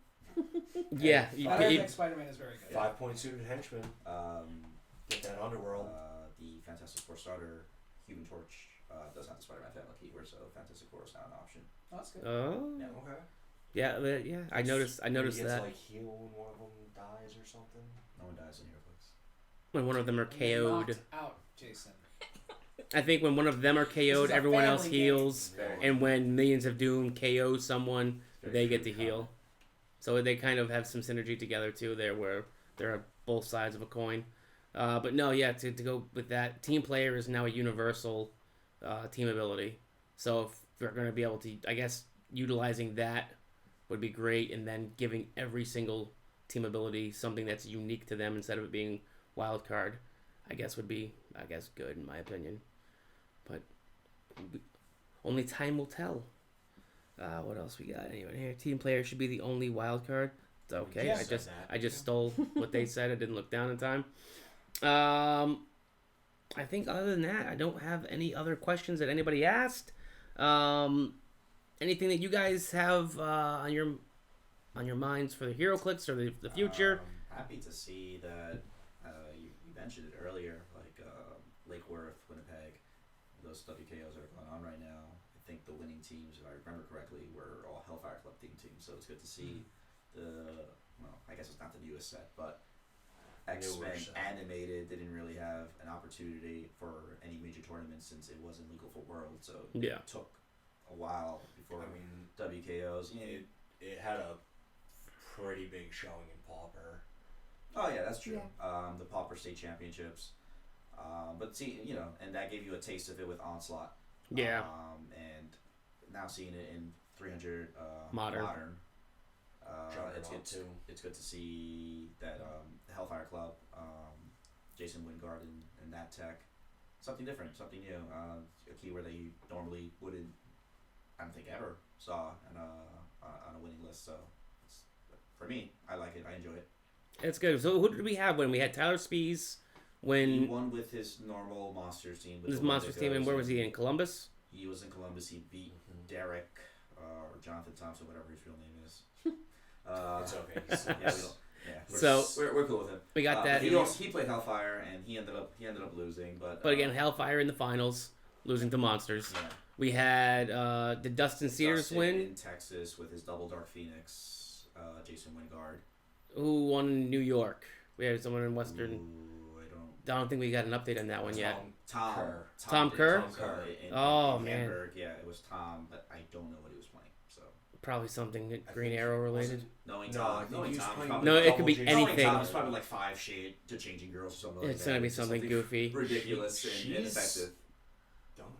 Yeah, I think Spider-Man is very good. 5-point suited henchman. Get that underworld. The Fantastic Four starter, Human Torch, does have the Spider-Man family keyword, so Fantastic Four is now an option. Oh, that's good. Oh. Yeah. Okay. Yeah. I noticed He gets that like heal when one of them dies or something. No one dies in Heroclix. when one of them are And you're KO'd. knocked out, Jason. I think when one of them are This KO'd, is a everyone else family game. heals. And when Millions of Doom KOs someone, they get to heal. So they kind of have some synergy together too there where they're both sides of a coin. But no, yeah, to go with that, team player is now a universal team ability. So if we're going to be able to, I guess, utilizing that would be great, and then giving every single team ability something that's unique to them instead of it being wild card, I guess would be, good in my opinion. But only time will tell. What else we got? Anyone here? Team player should be the only wild card. It's okay. Yeah. I just stole what they said. I didn't look down in time. I think other than that, I don't have any other questions that anybody asked. Anything that you guys have on your minds for the HeroClix or the future? Happy to see that you mentioned it earlier, like Lake Worth, Winnipeg, those WKOs that are going on right now. I think the winning teams, if I remember correctly, were all Hellfire Club teams. So it's good to see I guess it's not the newest set, but X-Men Animated didn't really have an opportunity for any major tournaments since it wasn't legal for World. So Yeah. it took a while before WKOs. It had a pretty big showing in Pauper. Oh yeah, that's true. The Pauper State Championships, but see, and that gave you a taste of it with Onslaught. Yeah. And now seeing it in 300 Modern. It's good to see that the Hellfire Club, Jason Wingard and that tech, something different, something new, a keyword that you normally wouldn't, I don't think ever saw on a winning list. So for me, I like it. I enjoy it. It's good. So who did we have when we had Tyler Spees? He won with his normal Monsters team. His Monsters team, and where was he, in Columbus? He was in Columbus. He beat Derek or Jonathan Thompson, whatever his real name is. It's okay. We're cool with him. We got that. He played Hellfire and he ended up losing, but again, Hellfire in the finals, losing to Monsters. Yeah. We had did Dustin Cedars win in Texas with his double Dark Phoenix, Jason Wingard. Who won in New York? We had someone in Western. Ooh, I don't think we got an update on that one yet. Tom Kerr. Tom Kerr? in Man. Hamburg. Yeah, it was Tom, but I don't know what he was playing. So Probably something Green Arrow related. knowing No, Tom, I think knowing he was Tom, playing probably- No, it could double be Jason. knowing anything. Tom, it's probably like 5 shade to changing girls or something like It's that. gonna be It's something goofy. ridiculous and She's- ineffective.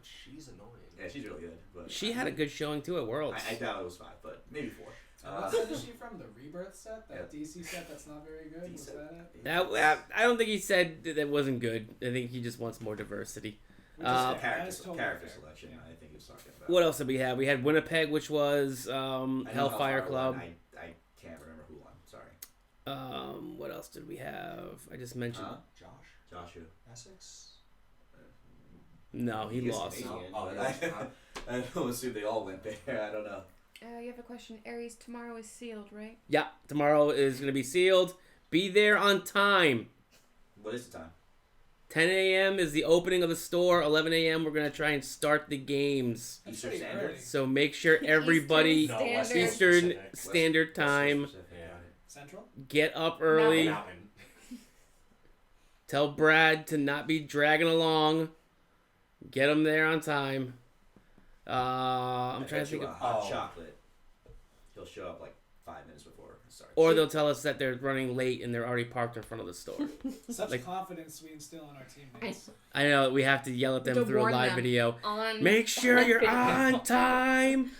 She's annoying. Yeah, she's really good. But She had a good showing too at Worlds. I doubt it was 5, but maybe 4. What set is she from? The Rebirth set? That Yeah. DC set that's not very good? Was Decent. that it? I don't think he said that wasn't good. I think he just wants more diversity. Which is fair. character, That's totally character fair. selection. Yeah. I think he was talking about. What else did we have? We had Winnipeg, which was I know Hellfire Club. won. I can't remember who won. Sorry. What else did we have? I just mentioned. Joshua. Essex? No, he is lost. Canadian, Oh, but yeah. I don't assume they all went there. I don't know. You have a question. Aries, tomorrow is sealed, right? Yeah, tomorrow is going to be sealed. Be there on time. What is the time? 10 a.m. is the opening of the store. 11 a.m. we're going to try and start the games. That's Eastern pretty Standard? early. So make sure everybody Eastern No, West Standard. Eastern Pacific. Standard Time, Yeah. Central? get up early. Mountain. Tell Brad to not be dragging along. Get him there on time. I'm trying to think of... hot Oh. chocolate. He'll show up like 5 minutes before it starts. Or they'll tell us that they're running late and they're already parked in front of the store. Such Like- confidence we instill in our teammates. I know, we have to yell at them To through a warn live them. video. On Make sure you're video. on time.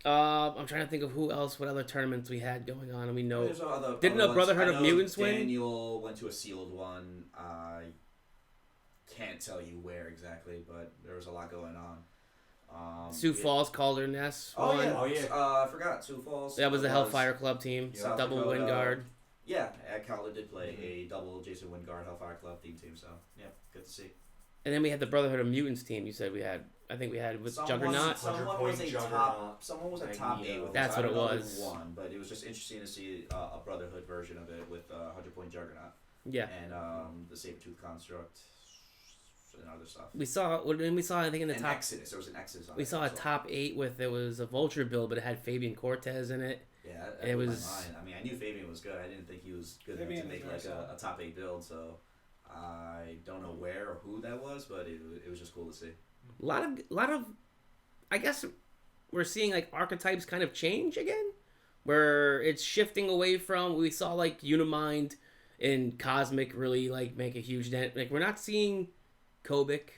I'm trying to think of who else, what other tournaments we had going on, and we know. There's other Didn't ones. the Brotherhood I of know Mutants win? Daniel went to a sealed one. I can't tell you where exactly, but there was a lot going on. Sioux yeah. Falls, Calder Ness Oh won. yeah. Oh, yeah. I forgot Sioux Falls. That was the Hellfire Club team. South Double Dakota. Wingard. Yeah, Calder did play a double Jason Wingard Hellfire Club team. So yeah, good to see. And then we had the Brotherhood of Mutants team. You said we had. I think we had with Juggernaut. Someone was a top. Someone was a top 8 with us. That's I what don't it know who was. won, but it was just interesting to see a Brotherhood version of it with 100-point Juggernaut Yeah. and the Sabertooth Construct and other stuff. We saw. And we saw. I think in the And top. Exodus. There was an Exodus on We it saw a also. top 8 with it was a Vulture build, but it had Fabian Cortez in it. Yeah, it blew was- my mind. I mean, I knew Fabian was good. I didn't think he was good enough Fabian to make was like very a top 8 build. So I don't know where or who that was, but it was just cool to see. A lot of. I guess we're seeing like archetypes kind of change again, where it's shifting away from. We saw like Unimind and Cosmic really like make a huge dent. Like we're not seeing Kobik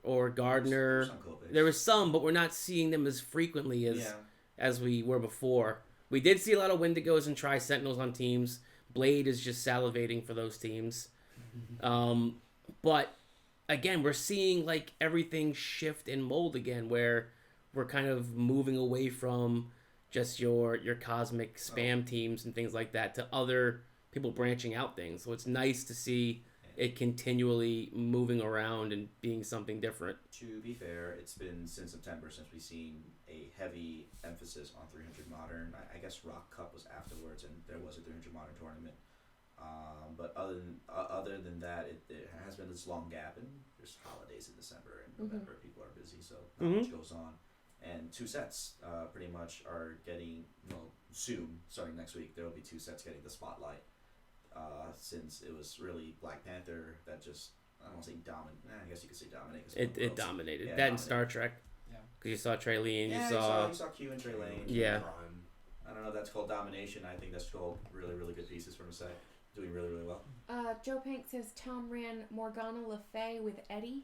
or Gardner. Some cool picks. There was some, but we're not seeing them as frequently yeah. as we were before. We did see a lot of Wendigos and Tri-Sentinels on teams. Blade is just salivating for those teams. But again, we're seeing like everything shift and mold again, where we're kind of moving away from just your cosmic spam teams and things like that to other people branching out things. So it's nice to see it continually moving around and being something different. To be fair, it's been since September since we've seen a heavy emphasis on 300 Modern. I guess Rock Cup was afterwards, and there was a 300 Modern tournament. But other than that, it has been this long gap, and there's holidays in December and November. People are busy, so not much goes on. And 2 sets pretty much are getting, soon, starting next week, there will be 2 sets getting the spotlight. Since it was really Black Panther that just, I don't want to say dominate. I guess you could say dominate. It dominated. Yeah, that in Star Trek. Yeah. Because you saw Trey Lee and Yeah, you saw Q and Trey Lane. Yeah. I don't know if that's called domination. I think that's called really, really good pieces from a set. Doing really, really well. Joe Pank says Tom ran Morgana Le Fay with Eddie.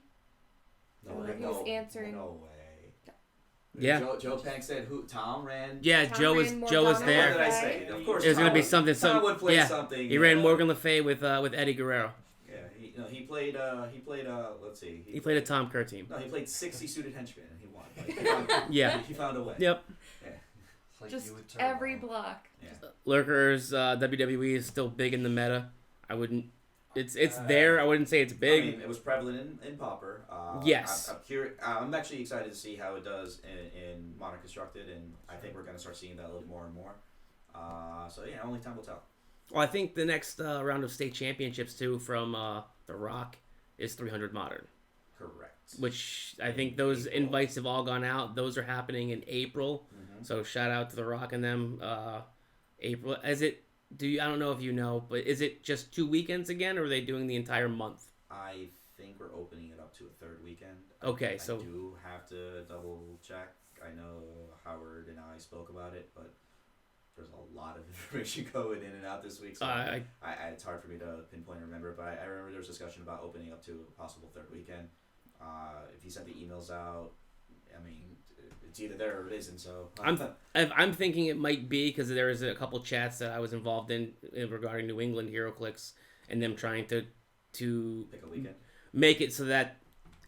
No Or way. he was answering. No way. Yeah. Joe Pank said who? Tom ran? Yeah, Tom Joe was ran Joe was Morgana What there. did I say? Of course, It was Tom gonna be would- something. Tom would play yeah. something. He ran Morgan Le Fay with Eddie Guerrero. Yeah, he played. Let's see. He played a Tom Kerr team. No, he played 60 suited henchmen and he won. Like, he found, Yeah. he found a way. Yep. It's like Just you with Turbo. every block. Yeah. Lurkers, WWE is still big in the meta. I wouldn't. It's there. I wouldn't say it's big. I mean, it was prevalent in Pauper. Yes. I'm actually excited to see how it does in Modern Constructed, and I think we're going to start seeing that a little more and more. So yeah, only time will tell. Well, I think the next round of state championships too from The Rock is 300 Modern, Correct. which I think those April. invites have all gone out. Those are happening in April. Mm-hmm. So shout out to The Rock and them. April, I don't know if you know, but is it just 2 weekends again, or are they doing the entire month? I think we're opening it up to a 3rd weekend. Okay, I so do have to double check. I know Howard and I spoke about it, but there's a lot of information going in and out this week, so it's hard for me to pinpoint and remember. But I remember there was discussion about opening up to a possible 3rd weekend. If you sent the emails out, I mean, it's either there or it isn't. So I'm thinking it might be because there was a couple chats that I was involved in regarding New England Heroclix and them trying to pick a weekend. make it so that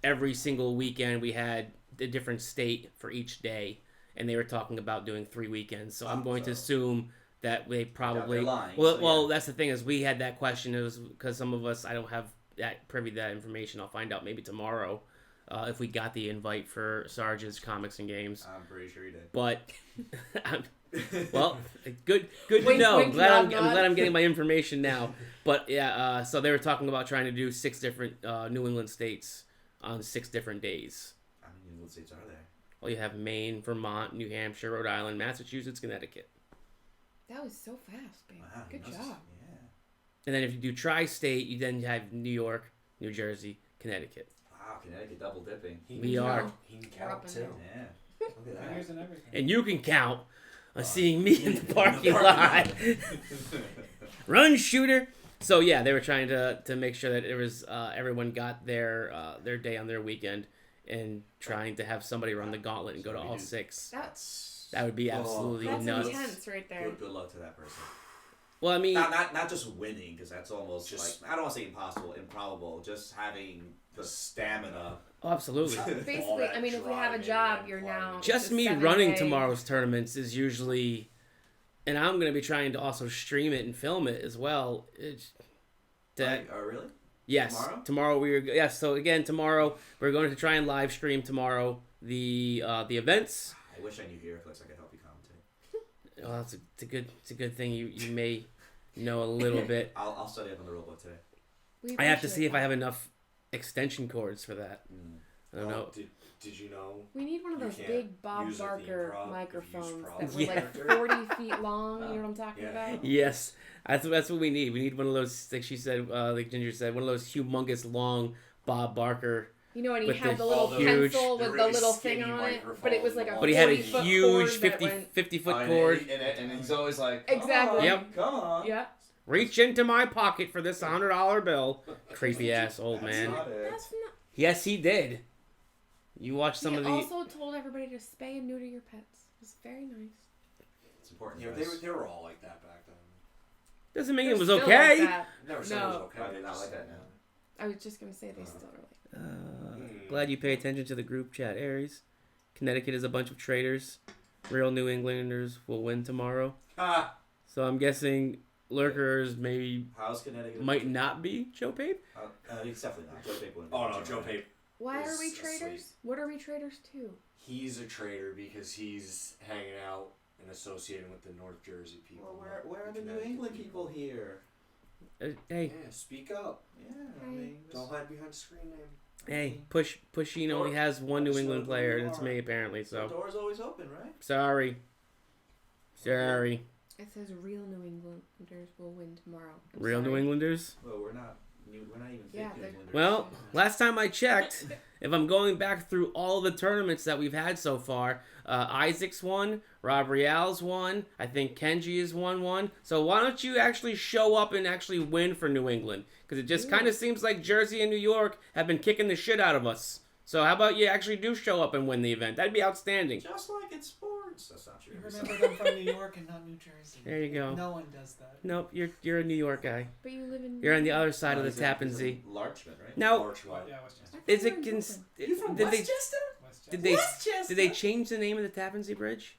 every single weekend we had a different state for each day, and they were talking about doing 3 weekends. So I'm going to assume that they probably they're lying, well, yeah. that's the thing is we had that question. It was because some of us I don't have that privy to that information. I'll find out maybe tomorrow. If we got the invite for Sarge's Comics and Games. I'm pretty sure he did. But, well, good to Wink, know. wink, I'm glad nod, I'm nod. glad I'm getting my information now. But yeah, so they were talking about trying to do 6 different New England states on 6 different days. How many New England states are there? Well, you have Maine, Vermont, New Hampshire, Rhode Island, Massachusetts, Connecticut. That was so fast, babe. Wow, Good he knows- And job. then if you do tri-state, you then have New York, New Jersey, Connecticut. Wow, Connecticut double dipping. We are. He can We're up count and too. down. Yeah. Look at Fingers that. and everything. And you can count on seeing me in the parking lot. Run, shooter. So yeah, they were trying to make sure that it was everyone got their day on their weekend, and trying to have somebody run the gauntlet and go to all 6. That's That would be absolutely that's nuts. intense right there. Good luck to that person. Well, I mean, Not just winning, because that's almost Just- like, I don't want to say impossible, improbable. Just having the stamina. oh, absolutely. Basically, that I mean, if you have a driving job, and you're climbing. now Just it's a me 7-day running tomorrow's tournaments is usually, and I'm going to be trying to also stream it and film it as well. That Really? yes, tomorrow so again tomorrow we're going to try and live stream tomorrow the events. I wish I knew Heroclix. I could help you commentate. Oh, it's a good thing you may know a little bit. I'll study up on the rulebook today. We I have to appreciate see if I that. have enough extension cords for that. I don't know. Did you know? We need one of You those can't big Bob use a theme Barker prop if you use microphones prop that were Yeah. like 40 feet long. You know what I'm talking Yeah. about? Yes, that's what we need. We need one of those, like she said, like Ginger said, one of those humongous long Bob Barker. You know, and he With had the the little huge- pencil the with the really little thing skinny on it, but it was like a But he had a 40-foot huge cord that 50 went- foot cord. And he's always like, Exactly. Yep. Come on. Yeah. Reach into my pocket for this $100 bill. Creepy ass old man. Not it. That's not. Yes, he did. You watch some He of the. also told everybody to spay and neuter your pets. It was very nice. It's important. Yeah, guys. they were all like that back then. Doesn't mean They're it was still okay. Like that. Never said it was No. okay. Why are they not like that now? I was just gonna say they still are like. Glad you pay attention to the group chat, Aries. Connecticut is a bunch of traitors. Real New Englanders will win tomorrow. Ah, So I'm guessing Lurkers maybe How's Connecticut? might not be Joe Pape. He's definitely not. Joe Pape wouldn't. Oh no, Joe Pape. Why is are we asleep. traitors? What are we traitors to? He's a traitor because he's hanging out and associating with the North Jersey people. Well, where are the New Connecticut England people here? Hey, Yeah, speak up. Yeah, I mean, Don't hide behind a screen name. hey, Pusheen only has one New England player, and it's me apparently. the So door's always open, right? sorry. It says real New Englanders will win tomorrow. I'm Real sorry. New Englanders. Well, we're not even Yeah, fake New they're- Englanders. Well, last time I checked, if I'm going back through all the tournaments that we've had so far, Isaac's won, Rob Real's won, I think Kenji has won one. So why don't you actually show up and actually win for New England? Because it just kind of seems like Jersey and New York have been kicking the shit out of us. So how about you actually do show up and win the event? That'd be outstanding. Just like in sports. That's not true. You remember them from New York and not New Jersey. There you go. No one does that. Nope, you're a New York guy. But you live in. You're on the other side of the He's a Tappan Zee. Larchman, right? Now, Larch White. Yeah, Westchester. I thought is you it were in cons- Brooklyn. You from did they Westchester? did they Westchester? did they change the name of the Tappan Zee Bridge?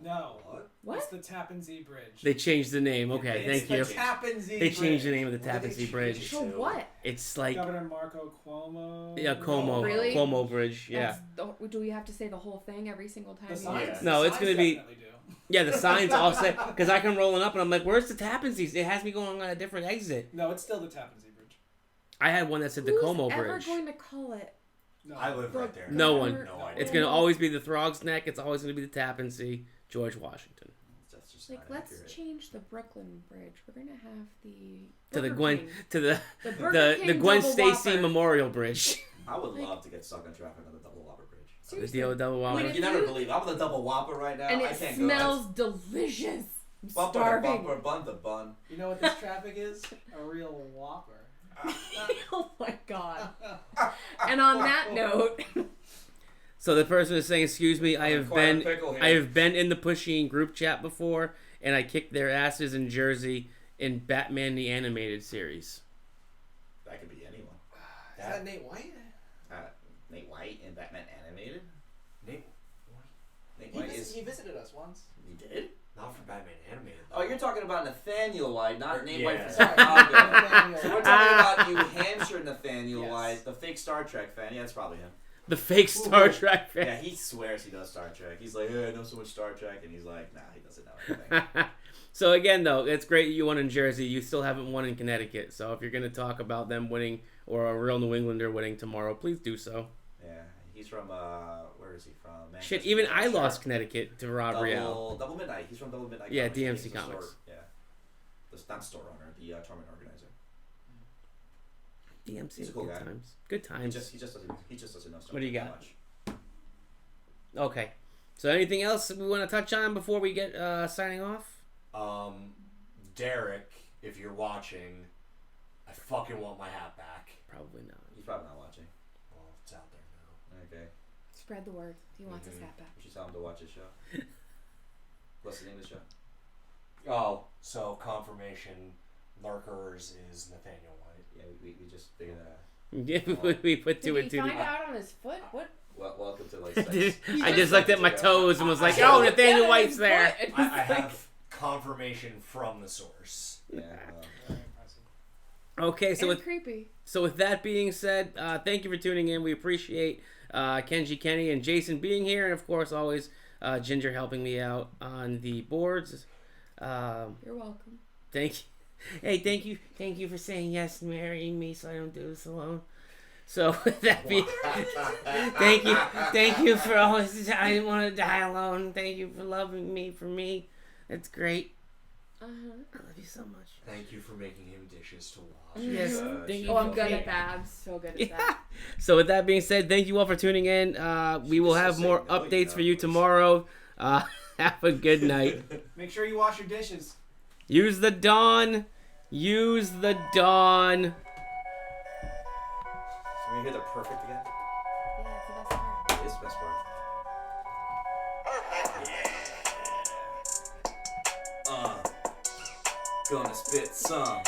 No. What? What? It's the Tappan Zee Bridge. They changed the name. Okay, It's thank you. the Tappan Zee They changed the Bridge. name of the What did Tappan they Zee change Bridge. it So what? It's like Governor Marco Cuomo. yeah, Como Really? Como Bridge. Yeah. Do we have to say the whole thing every single time? The you signs, Yeah. the No, it's signs gonna be- definitely do. Yeah, the signs all say because I come rolling up and I'm like, "Where's the Tappan Zee?" It has me going on a different exit. No, it's still the Tappan Zee Bridge. I had one that said the Who's Como ever Bridge. going to call it? No. I live right there. No one. No idea. It's gonna always be the Throg's Neck. It's always gonna be the Tappan Zee. George Washington. That's just Like, not let's accurate. change the Brooklyn Bridge. We're gonna have the To the Burger Gwen King. to the The Burger the King Gwen double Stacy Whopper. Memorial Bridge. I would like- love to get stuck on traffic on the double whopper bridge. The Seriously. deal with double Wait, whopper. if You never you- believe. I'm on the double whopper right now. And I it can't smells delicious. I'm go. Bumper to starving. bumper, bun to bun. You know what this traffic is? A real Whopper. Oh my god. And on that note, So the person is saying, "Excuse me, I have Quite a been pickle here. I have been in the Pusheen group chat before, and I kicked their asses in Jersey in Batman the Animated Series." That could be anyone. Is that Nate White? Nate White in Batman Animated. Nate, Nate He, White is. he visited us once. He did. not for Batman animated. Oh, you're talking about Nathaniel White, not Nate White from Yeah. Chicago. Nathaniel. So we're talking about New Hampshire Nathaniel Yes. White, the fake Star Trek fan. Yeah, that's probably him. The fake Star Trek fan. Yeah, he swears he does Star Trek. He's like, I know so much Star Trek, and he's like, nah, he doesn't know anything. So again, though, it's great you won in Jersey. You still haven't won in Connecticut. So if you're going to talk about them winning or a real New Englander winning tomorrow, please do so. Yeah, he's from where is he from? Shit, Manchester, even I Hampshire. lost Connecticut to Rob Real. Double Midnight. He's from Double Midnight. Yeah, Comics. DMC He's the Comics. Store, yeah, not store owner, the tournament organizer. DMC, He's a cool good guy. times. Good He times. just doesn't know Star What do you Trek got? that much. Okay. So anything else we want to touch on before we get signing off? Derek, if you're watching, I fucking want my hat back. Probably not. He's probably not watching. Well, it's out there now. Okay, spread the word. He wants his hat back. we should tell him to watch his show. What's the name of the show? Oh, so confirmation, Lurkers is Nathaniel White. Yeah, we just figured that out. Yeah, we put two Did and he two find together. out on his foot? What? Well, welcome to like. I just looked at my toes and was like, I- "Oh, Nathaniel White's there." I have confirmation from the source. Yeah. Very impressive. Okay, so And with creepy. that being said, thank you for tuning in. We appreciate Kenji, Kenny, and Jason being here, and of course, always Ginger helping me out on the boards. You're welcome. Thank you. Hey, thank you for saying yes and marrying me, so I don't do this alone. So with that being, thank you for always. I didn't want to die alone. Thank you for loving me for me. That's great. Uh huh. I love you so much. Thank you for making him dishes to wash. Yes, Uh, thank you. Oh, I'm for- good at that. I'm so good at Yeah. that. So with that being said, thank you all for tuning in. We will have more updates for you tomorrow. Have a good night. Make sure you wash your dishes. Use the dawn. Use the dawn. Can we hear the perfect again? Yeah, it's the best part. It is the best part. Gonna spit some.